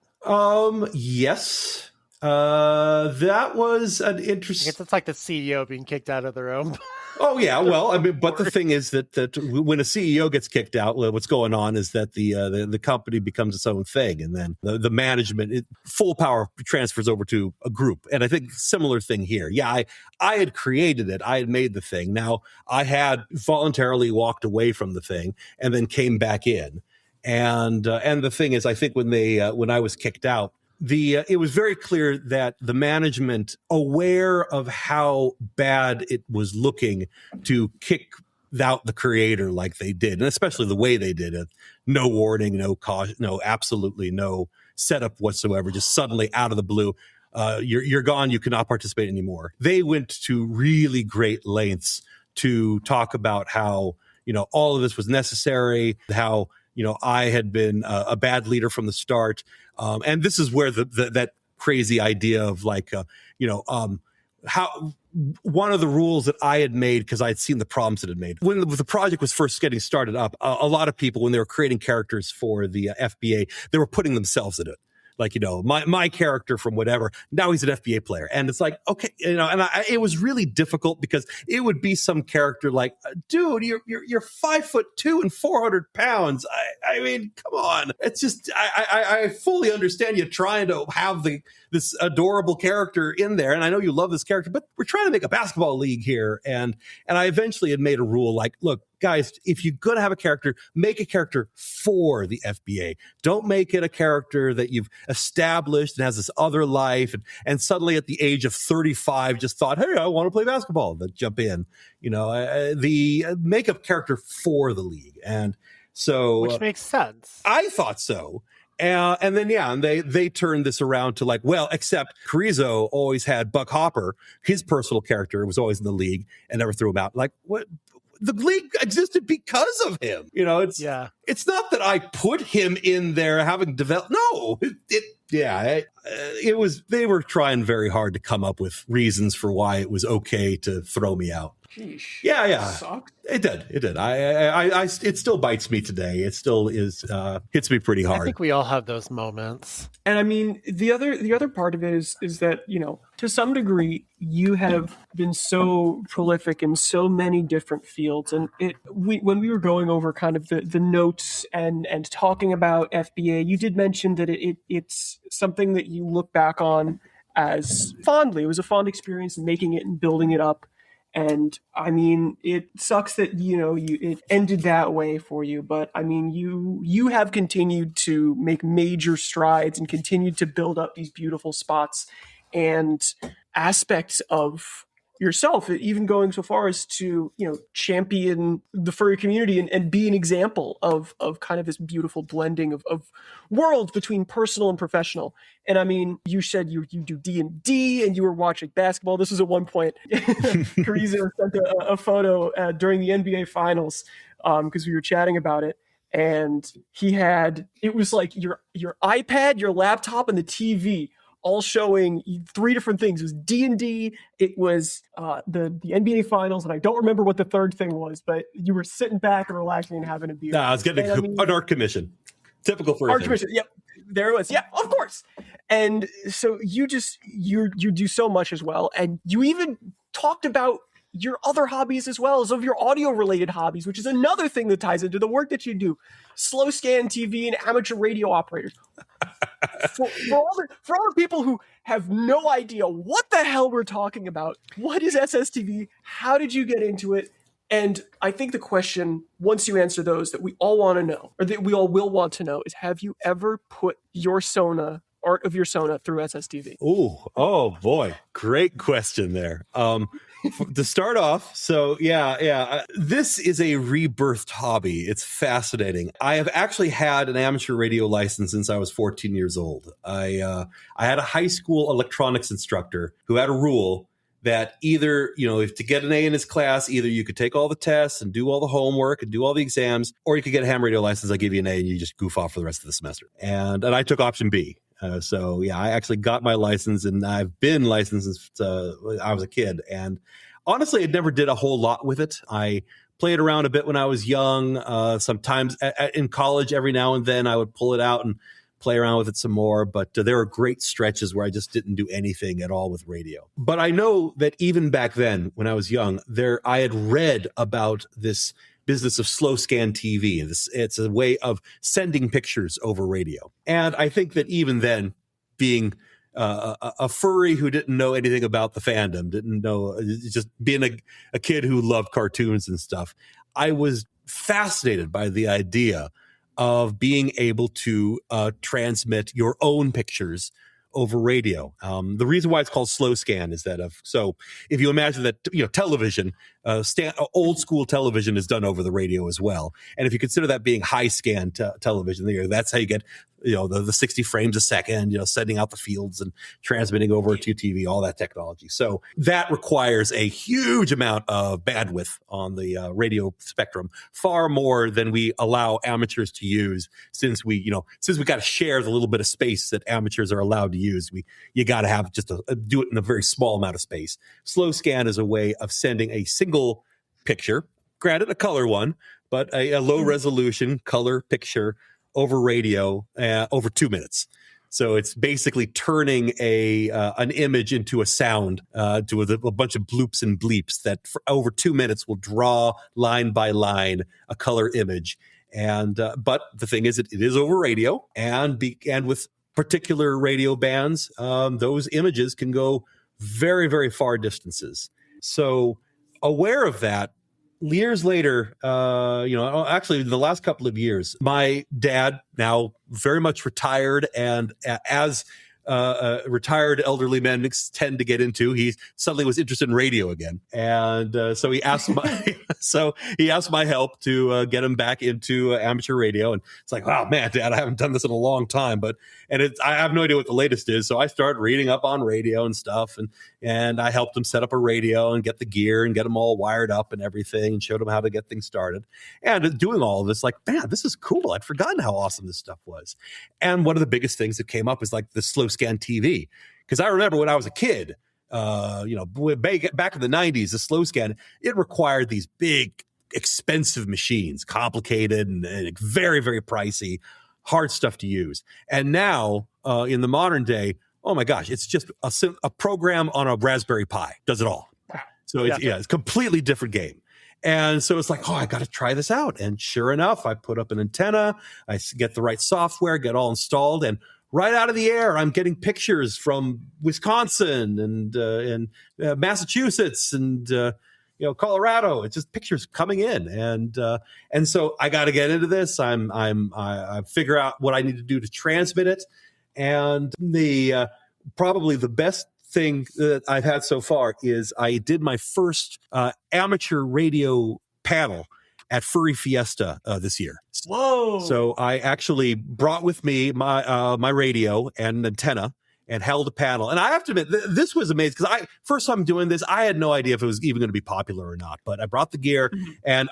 Yes. That was an interesting. I guess it's like the CEO being kicked out of their own. Oh yeah, well, I mean, but the thing is that when a CEO gets kicked out, what's going on is that the company becomes its own thing, and then the management, full power transfers over to a group. And I think similar thing here. Yeah, I had created it, I had made the thing. Now I had voluntarily walked away from the thing and then came back in. And the thing is, I think when I was kicked out, it was very clear that the management, aware of how bad it was looking to kick out the creator like they did, and especially the way they did it, no warning, no caution, absolutely no setup whatsoever, just suddenly out of the blue, you're gone, you cannot participate anymore. They went to really great lengths to talk about how, all of this was necessary, how, I had been a bad leader from the start. And this is where that crazy idea of how one of the rules that I had made, because I had seen the problems it had made. When the project was first getting started up, a lot of people, when they were creating characters for the FBA, they were putting themselves in it. like, my character from whatever, now he's an FBA player. And it's like, okay, it was really difficult because it would be some character like, dude, you're 5'2" and 400 pounds. I mean, come on. It's just, I fully understand you trying to have this adorable character in there. And I know you love this character, but we're trying to make a basketball league here. And I eventually had made a rule like, look, guys, if you're going to have a character, make a character for the FBA. Don't make it a character that you've established and has this other life. And suddenly at the age of 35, just thought, hey, I want to play basketball. Then jump in, the make a character for the league. And so, which makes sense. I thought so. And then, they turned this around to like, well, except Carrizo always had Buck Hopper, his personal character was always in the league and never threw him out. Like, what? The league existed because of him. It's not that I put him in there having developed. No, it was, they were trying very hard to come up with reasons for why it was okay to throw me out. Sheesh. Yeah. Sucked. It did. It still bites me today. It still hits me pretty hard. I think we all have those moments. And I mean, the other part of it is that, to some degree, you have been so prolific in so many different fields. And when we were going over kind of the notes and talking about FBA, you did mention that it's something that you look back on as fondly. It was a fond experience making it and building it up. And I mean, it sucks that, it ended that way for you. But I mean, you have continued to make major strides and continued to build up these beautiful spots and aspects of yourself, even going so far as to, champion the furry community and be an example of kind of this beautiful blending of worlds between personal and professional. And I mean, you said you do D&D and you were watching basketball. This was at one point, Carrizo sent a photo during the NBA finals because we were chatting about it. And it was like your iPad, your laptop, and the TV all showing 3 different things. It was D&D, it was the NBA Finals, and I don't remember what the third thing was, but you were sitting back and relaxing and having a beer. I was getting an art commission. Typical for art commission. Yep, there it was. Yeah, of course. And so you do so much as well, and you even talked about your other hobbies as well as of your audio related hobbies, which is another thing that ties into the work that you do. Slow scan TV and amateur radio operators. For all the people who have no idea what the hell we're talking about, what is SSTV? How did you get into it? And I think the question, once you answer those, that we all want to know, or that we all will want to know, is have you ever put your art of your Sona through SSTV? Oh boy. Great question there. To start off, so this is a rebirthed hobby. It's fascinating. I have actually had an amateur radio license since I was 14 years old. I had a high school electronics instructor who had a rule that either, if to get an A in his class, either you could take all the tests and do all the homework and do all the exams, or you could get a ham radio license. I give you an A and you just goof off for the rest of the semester. And I took option B. I actually got my license, and I've been licensed since I was a kid. And honestly, I never did a whole lot with it. I played around a bit when I was young. Sometimes in college, every now and then I would pull it out and play around with it some more. But there were great stretches where I just didn't do anything at all with radio. But I know that even back then, when I was young, I had read about this business of slow scan TV. It's a way of sending pictures over radio. And I think that even then, being a furry who didn't know anything about the fandom, didn't know, just being a kid who loved cartoons and stuff, I was fascinated by the idea of being able to transmit your own pictures over radio. The reason why it's called slow scan is that so if you imagine that, television, old school television is done over the radio as well. And if you consider that being high scan television, that's how you get, the 60 frames a second, sending out the fields and transmitting over to TV, all that technology. So that requires a huge amount of bandwidth on the radio spectrum, far more than we allow amateurs to use, since we got to share the little bit of space that amateurs are allowed to use. You got to have just do it in a very small amount of space. Slow scan is a way of sending a single picture, granted a color one, but a low resolution color picture over radio over 2 minutes. So it's basically turning an image into a sound to a bunch of bloops and bleeps that for over 2 minutes will draw line by line a color image. And but the thing is, it is over radio, and with particular radio bands, those images can go very, very far distances. So aware of that, years later, actually the last couple of years, my dad, now very much retired, and as retired elderly men tend to get into, he suddenly was interested in radio again, and so he asked my help to get him back into amateur radio. And it's like, wow, man, Dad, I haven't done this in a long time, I have no idea what the latest is. So I started reading up on radio and stuff, and I helped him set up a radio and get the gear and get them all wired up and everything, and showed him how to get things started. And doing all of this, like, man, this is cool. I'd forgotten how awesome this stuff was. And one of the biggest things that came up is like the slow scan TV. Because I remember when I was a kid, back in the 90s, the slow scan, it required these big, expensive machines, complicated and very, very pricey, hard stuff to use. And now, in the modern day, oh my gosh, it's just a program on a Raspberry Pi does it all. So it's a completely different game. And so it's like, oh, I got to try this out. And sure enough, I put up an antenna, I get the right software, get all installed, and right out of the air, I'm getting pictures from Wisconsin and Massachusetts and Colorado. It's just pictures coming in, and so I got to get into this. I figure out what I need to do to transmit it, and the probably the best thing that I've had so far is I did my first amateur radio panel at Furry Fiesta this year. Whoa! So I actually brought with me my radio and antenna and held a panel. And I have to admit, this was amazing, because first time doing this, I had no idea if it was even going to be popular or not. But I brought the gear, and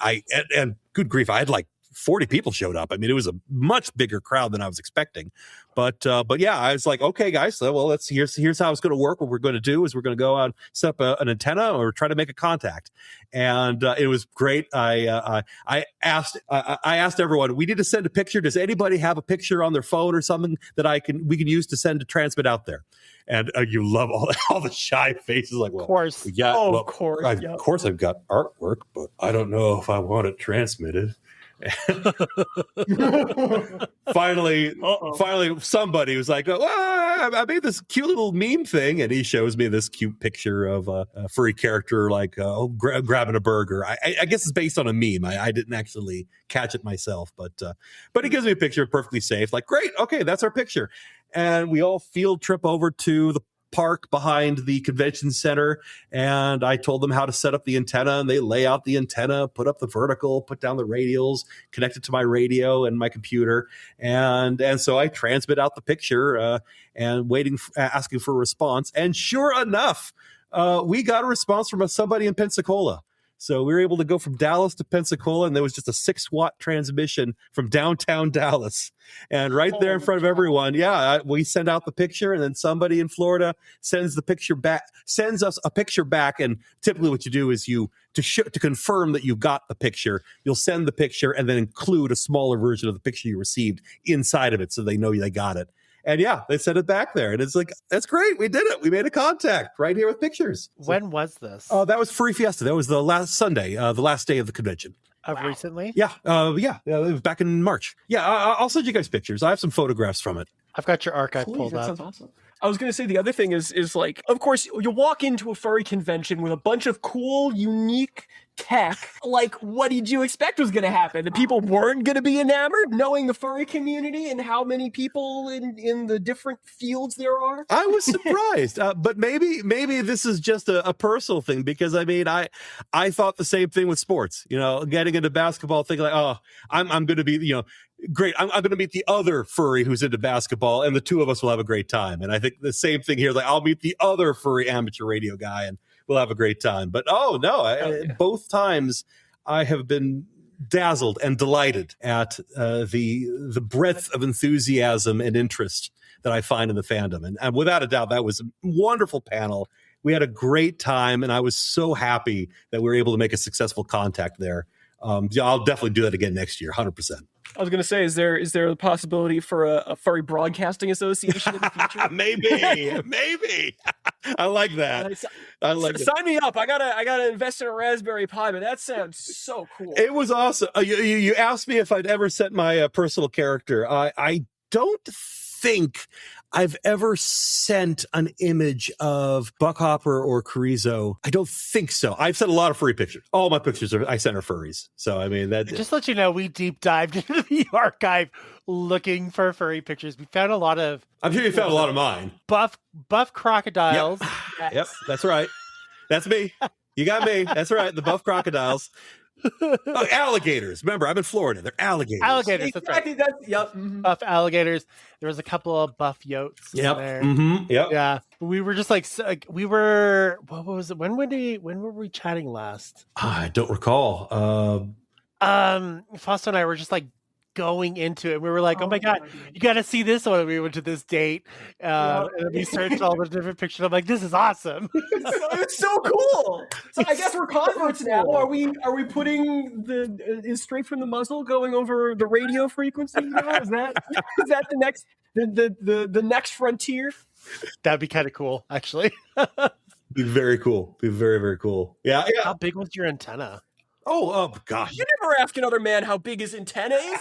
and good grief, I had like 40 people showed up. I mean, it was a much bigger crowd than I was expecting. But yeah, I was like, okay, guys, so well, here's how it's going to work. What we're going to do is we're going to go out and set up an antenna or try to make a contact. And it was great. I asked everyone, we need to send a picture. Does anybody have a picture on their phone or something that we can use to send to transmit out there? And you love all the shy faces. Like, well, of course, of course, of course, I've got artwork, but I don't know if I want it transmitted. finally somebody was like, I made this cute little meme thing, and he shows me this cute picture of a furry character like grabbing a burger. I guess it's based on a meme. I didn't actually catch it myself, but he gives me a picture, perfectly safe. Like, great, okay, that's our picture. And we all field trip over to the park behind the convention center, and I told them how to set up the antenna, and they lay out the antenna, put up the vertical, put down the radials, connect it to my radio and my computer, and so I transmit out the picture and asking for a response. And sure enough, we got a response from somebody in Pensacola. So we were able to go from Dallas to Pensacola, and there was just a 6-watt transmission from downtown Dallas. And right there in front of everyone, we send out the picture, and then somebody in Florida sends us a picture back. And typically what you do is to confirm that you got the picture, you'll send the picture and then include a smaller version of the picture you received inside of it, so they know they got it. And they sent it back there. And it's like, that's great. We did it. We made a contact right here with pictures. When was this? That was Furry Fiesta. That was the last Sunday, the last day of the convention. Of recently? Yeah. It was back in March. Yeah, I'll send you guys pictures. I have some photographs from it. I've got your archive pulled that up. Sounds awesome. I was going to say the other thing is like, of course, you walk into a furry convention with a bunch of cool, unique tech. Like, what did you expect was going to happen? The people weren't going to be enamored, knowing the furry community and how many people in the different fields there are? I was surprised, but maybe this is just a personal thing, because I mean, I thought the same thing with sports. Getting into basketball, thinking like, oh, I'm going to be, great. I'm going to meet the other furry who's into basketball, and the two of us will have a great time. And I think the same thing here. Like, I'll meet the other furry amateur radio guy, and we'll have a great time. But both times I have been dazzled and delighted at the breadth of enthusiasm and interest that I find in the fandom. And without a doubt, that was a wonderful panel. We had a great time, and I was so happy that we were able to make a successful contact there. yeah, I'll definitely do that again next year, 100%. I was going to say, is there a possibility for a furry broadcasting association in the future? maybe. I like that. I like that. Sign me up. I gotta invest in a Raspberry Pi, but that sounds so cool. It was awesome. You asked me if I'd ever set my personal character. I don't think I've ever sent an image of Buckhopper or Carrizo. I don't think so. I've sent a lot of furry pictures. All my pictures I sent are furries. So I mean that. Just to let you know, we deep dived into the archive looking for furry pictures. We found a lot of. I'm sure you found a lot of mine. Buff crocodiles. Yep. Yep, that's right. That's me. You got me. That's right. The buff crocodiles. Oh, alligators. Remember, I'm in Florida. They're alligators. Alligators. That's right. Yep. Mm-hmm. Buff alligators. There was a couple of buff yotes. Yep. There. Mm-hmm. Yep. Yeah. We were just like we were. What was it? When were we chatting last? I don't recall. Foster and I were just like going into it. We were like, oh my God, you got to see this when we went to this date. And we searched all the different pictures. I'm like, this is awesome. It's so cool. So I guess we're converts now. Are we putting the straight from the muzzle going over the radio frequency? Is that the next the next frontier? That'd be kind of cool, actually. Be very cool. Be very, very cool. Yeah. How big was your antenna? Oh gosh. You never ask another man how big his antenna is?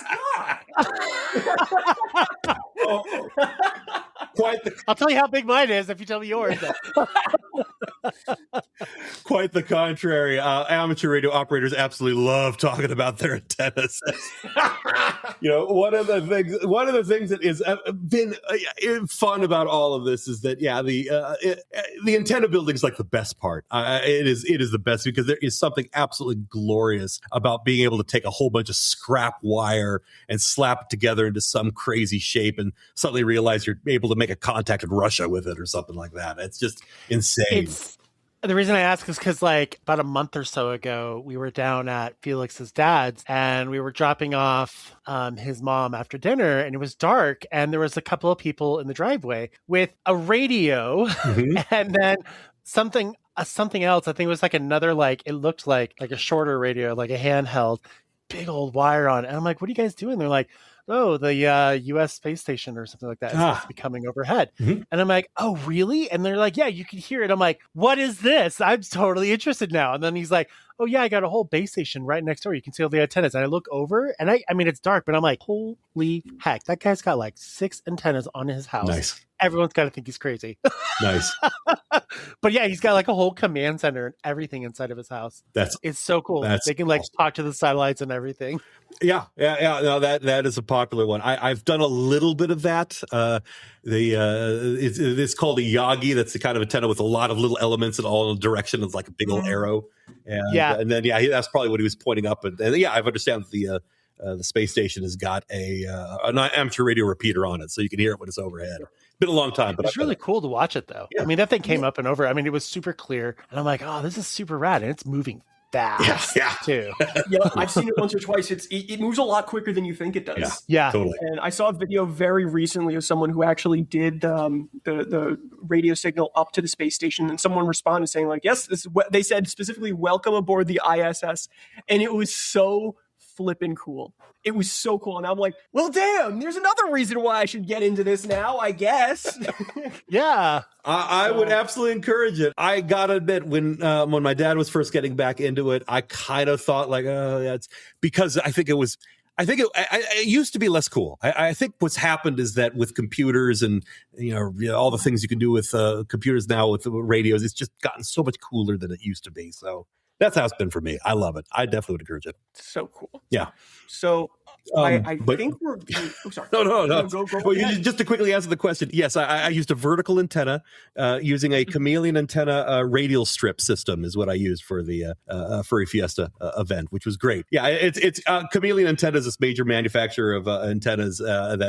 I'll tell you how big mine is if you tell me yours. Quite the contrary. Amateur radio operators absolutely love talking about their antennas. One of the things that has been fun about all of this is that the antenna building is like the best part. It is the best because there is something absolutely glorious about being able to take a whole bunch of scrap wire and slap it together into some crazy shape and suddenly realize you're able to make a contact in Russia with it or something like that. It's just insane. The reason I ask is because like about a month or so ago, we were down at Felix's dad's and we were dropping off his mom after dinner and it was dark and there was a couple of people in the driveway with a radio and then something else. I think it was like another, like, it looked like a shorter radio, like a handheld, big old wire on it. And I'm like, what are you guys doing? They're like, oh, the U.S. space station or something like that is supposed to be coming overhead. And I'm like, oh, really? And they're like, yeah, you can hear it. I'm like, what is this? I'm totally interested now. And then he's like, oh, yeah, I got a whole base station right next door. You can see all the antennas. And I look over and I mean, it's dark, but I'm like, holy heck, that guy's got like 6 antennas on his house. Nice. Everyone's got to think he's crazy. Nice. But yeah, he's got like a whole command center and everything inside of his house. It's so cool. They can like talk to the satellites and everything. Yeah. No, that is a popular one. I've done a little bit of that. It's called a Yagi. That's the kind of antenna with a lot of little elements in all directions. It's like a big old arrow. And then that's probably what he was pointing up. And I understand that the space station has got an amateur radio repeater on it, so you can hear it when it's overhead. Been a long time, but it's really cool to watch it though. Yeah. I mean, that thing came up and over. I mean, it was super clear, and I'm like, oh, this is super rad, and it's moving fast too. I've seen it once or twice. It moves a lot quicker than you think it does. Yeah, totally. And I saw a video very recently of someone who actually did the radio signal up to the space station, and someone responded saying like, yes, they said specifically, welcome aboard the ISS, and it was so flippin' cool. It was so cool. And I'm like, well, damn, there's another reason why I should get into this now, I guess. Yeah. I would absolutely encourage it. I gotta admit, when my dad was first getting back into it, I kind of thought like, oh, that's because I think it used to be less cool. I think what's happened is that with computers and all the things you can do with computers now with radios, it's just gotten so much cooler than it used to be. So that's how it's been for me. I love it. I definitely would encourage it. So cool. Yeah. So I think we're. Oh, sorry. No. Go Well, just to quickly answer the question, yes, I used a vertical antenna using a chameleon antenna radial strip system is what I used for the Furry Fiesta event, which was great. Yeah, it's Chameleon Antenna is this major manufacturer of antennas and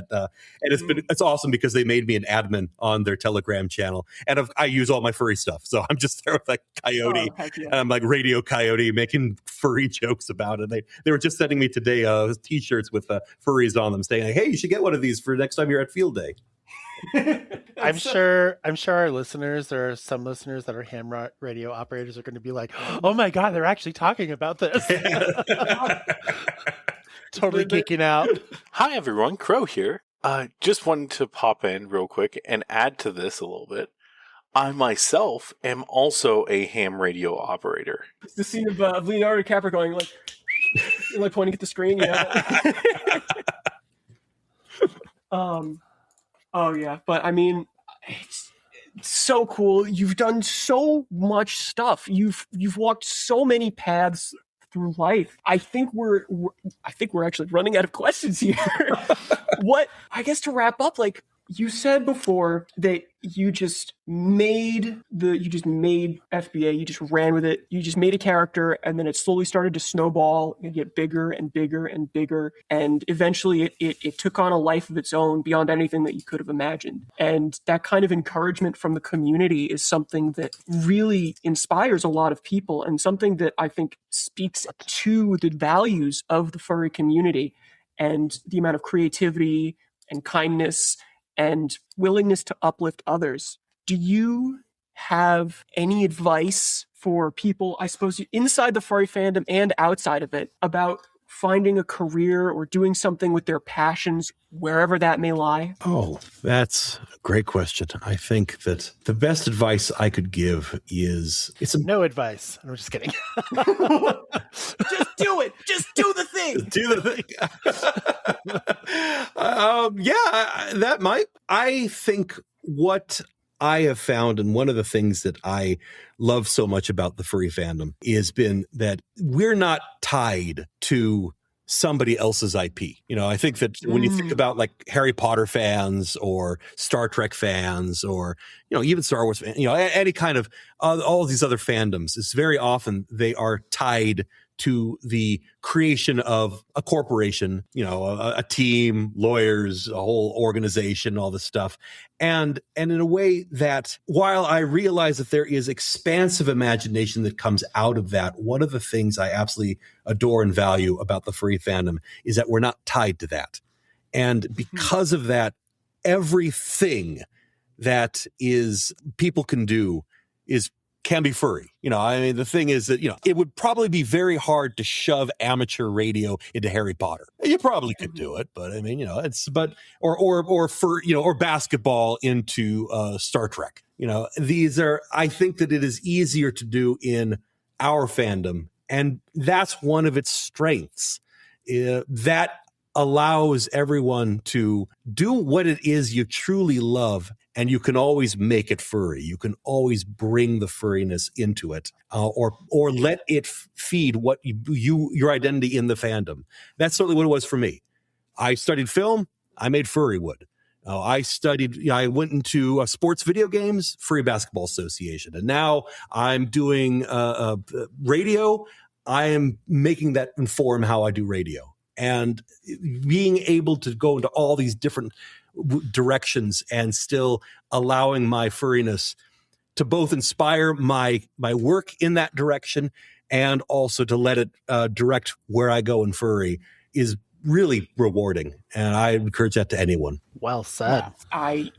it's awesome because they made me an admin on their Telegram channel, and I use all my furry stuff, so I'm just there with like Coyote, and I'm like Radio Coyote making furry jokes about it. They were just sending me today T-shirts with furries on them, saying, like, "Hey, you should get one of these for next time you're at field day." I'm sure our listeners, there are some listeners that are radio operators are going to be like, oh my God, they're actually talking about this. Totally geeking out. Hi, everyone. Crow here. Just wanted to pop in real quick and add to this a little bit. I myself am also a ham radio operator. It's the scene of Leonardo DiCaprio going like pointing at the screen. Yeah. Oh yeah, but I mean, it's so cool. You've done so much stuff. You've walked so many paths through life. I think we're actually running out of questions here. I guess to wrap up, like you said before that you just made FBA, you just ran with it, you just made a character, and then it slowly started to snowball and get bigger and bigger and bigger, and eventually it took on a life of its own beyond anything that you could have imagined. And that kind of encouragement from the community is something that really inspires a lot of people, and something that I think speaks to the values of the furry community and the amount of creativity and kindness and willingness to uplift others. Do you have any advice for people, I suppose, inside the furry fandom and outside of it, about finding a career or doing something with their passions, wherever that may lie? Oh, that's a great question. I think that the best advice I could give is no advice. I'm just kidding. Just do it. Just do the thing. Do the thing. I think what I have found, and one of the things that I love so much about the furry fandom has been that we're not tied to somebody else's IP. You know, I think that when you think about like Harry Potter fans or Star Trek fans or, you know, even Star Wars fans, you know, any kind of all of these other fandoms, it's very often they are tied to the creation of a corporation, you know, a team, lawyers, a whole organization, all this stuff. And in a way that while I realize that there is expansive imagination that comes out of that, one of the things I absolutely adore and value about the furry fandom is that we're not tied to that. And because of that, everything that is people can do can be furry. You know, I mean, the thing is that, you know, it would probably be very hard to shove amateur radio into Harry Potter. You probably could do it, but I mean, you know, or basketball into Star Trek. You know, I think that it is easier to do in our fandom. And that's one of its strengths. That allows everyone to do what it is you truly love, and you can always make it furry. You can always bring the furriness into it, or let it feed what your identity in the fandom. That's certainly what it was for me. I studied film. I made furry wood. I went into sports video games, Furry Basketball Association, and now I'm doing radio. I am making that inform how I do radio. And being able to go into all these different directions and still allowing my furriness to both inspire my work in that direction and also to let it direct where I go in furry is really rewarding. And I encourage that to anyone. Well said. I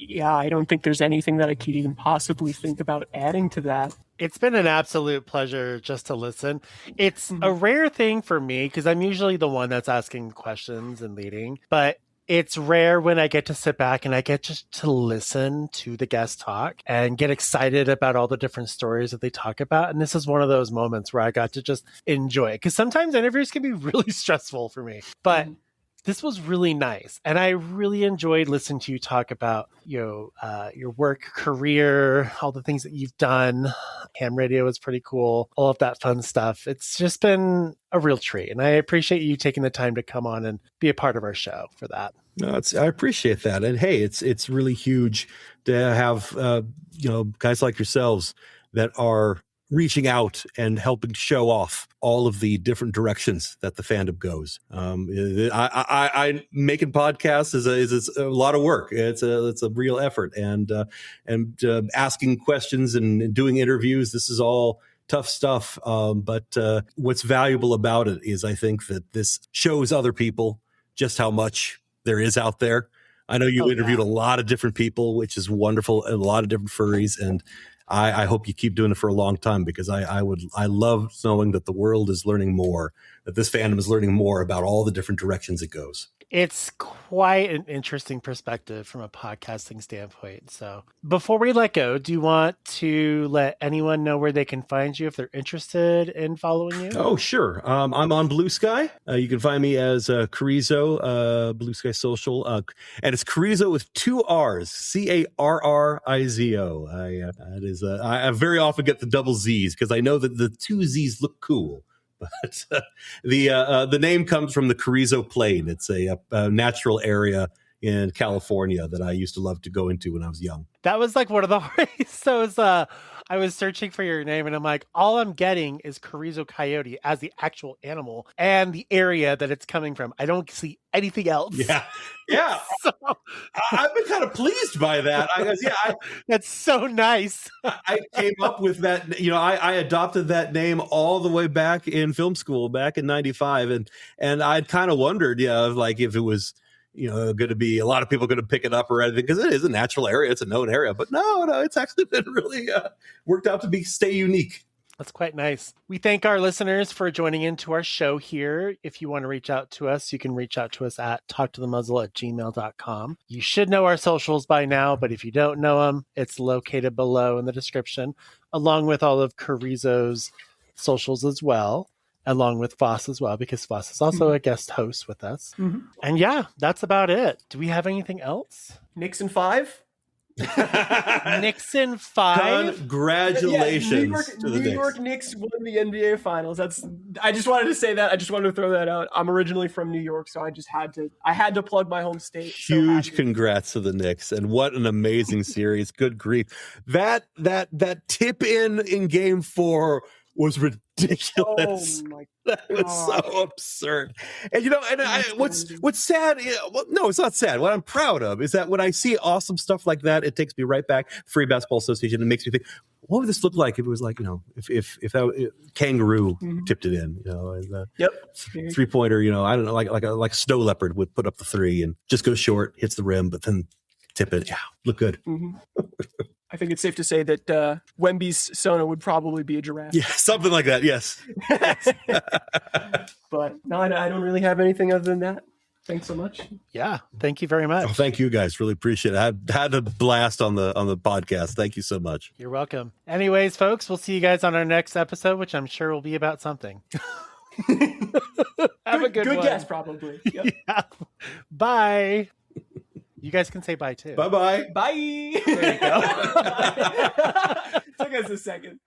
don't think there's anything that I could even possibly think about adding to that. It's been an absolute pleasure just to listen. It's a rare thing for me because I'm usually the one that's asking questions and leading, but it's rare when I get to sit back and I get just to listen to the guests talk and get excited about all the different stories that they talk about. And this is one of those moments where I got to just enjoy it, because sometimes interviews can be really stressful for me, but this was really nice. And I really enjoyed listening to you talk about, your work, career, all the things that you've done. Ham radio is pretty cool. All of that fun stuff. It's just been a real treat. And I appreciate you taking the time to come on and be a part of our show for that. No, I appreciate that. And hey, it's really huge to have, guys like yourselves that are reaching out and helping show off all of the different directions that the fandom goes. I making podcasts is a lot of work. It's a real effort, and asking questions and doing interviews. This is all tough stuff. But what's valuable about it is I think that this shows other people just how much there is out there. I know you interviewed a lot of different people, which is wonderful, and a lot of different furries, and I hope you keep doing it for a long time, because I love knowing that the world is learning more, that this fandom is learning more about all the different directions it goes. It's quite an interesting perspective from a podcasting standpoint. So before we let go, do you want to let anyone know where they can find you if they're interested in following you? Oh, sure. I'm on Blue Sky. You can find me as Carrizo, Blue Sky Social. And it's Carrizo with 2 R's, Carrizo. I very often get the double Z's because I know that the 2 Z's look cool. But the name comes from the Carrizo Plain. It's a natural area in California that I used to love to go into when I was young. That was like one of the hardest. So I was searching for your name, and I'm like, all I'm getting is Carrizo Coyote as the actual animal and the area that it's coming from. I don't see anything else. Yeah. So, I've been kind of pleased by that. That's so nice. I came up with that. I adopted that name all the way back in film school back in '95, and I'd kind of wondered, like if it was, going to be a lot of people going to pick it up or anything, because it is a natural area, it's a known area. But no, it's actually been really worked out to stay unique. That's quite nice. We thank our listeners for joining into our show here. If you want to reach out to us, you can reach out to us at talktothemuzzle@gmail.com. You should know our socials by now, but if you don't know them, it's located below in the description, along with all of Carrizo's socials as well, along with Phos as well, because Phos is also a guest host with us. Mm-hmm. And yeah, that's about it. Do we have anything else? Nixon 5? Nixon 5? Congratulations to the New York Knicks won the NBA Finals. I just wanted to say that. I just wanted to throw that out. I'm originally from New York, so I had to plug my home state. Huge congrats to the Knicks, and what an amazing series. Good grief. That tip in game 4 was ridiculous. Oh my God. That was so absurd. And what's sad, no, it's not sad. What I'm proud of is that when I see awesome stuff like that, it takes me right back to Free Basketball Association and makes me think, what would this look like if it was like, if that Kangaroo tipped it in, and yep. 3-pointer, I don't know, like a snow leopard would put up the 3 and just go short, hits the rim, but then tip it. Yeah, look good. Mm-hmm. I think it's safe to say that Wemby's Sona would probably be a giraffe. Yeah, something like that, yes. But no, I don't really have anything other than that. Thanks so much. Yeah, thank you very much. Oh, thank you guys. Really appreciate it. I had a blast on the podcast. Thank you so much. You're welcome. Anyways, folks, we'll see you guys on our next episode, which I'm sure will be about something. Have a good one. guess, probably. Yep. Yeah. Bye. You guys can say bye too. Bye-bye. Bye. There you go. Took us a second.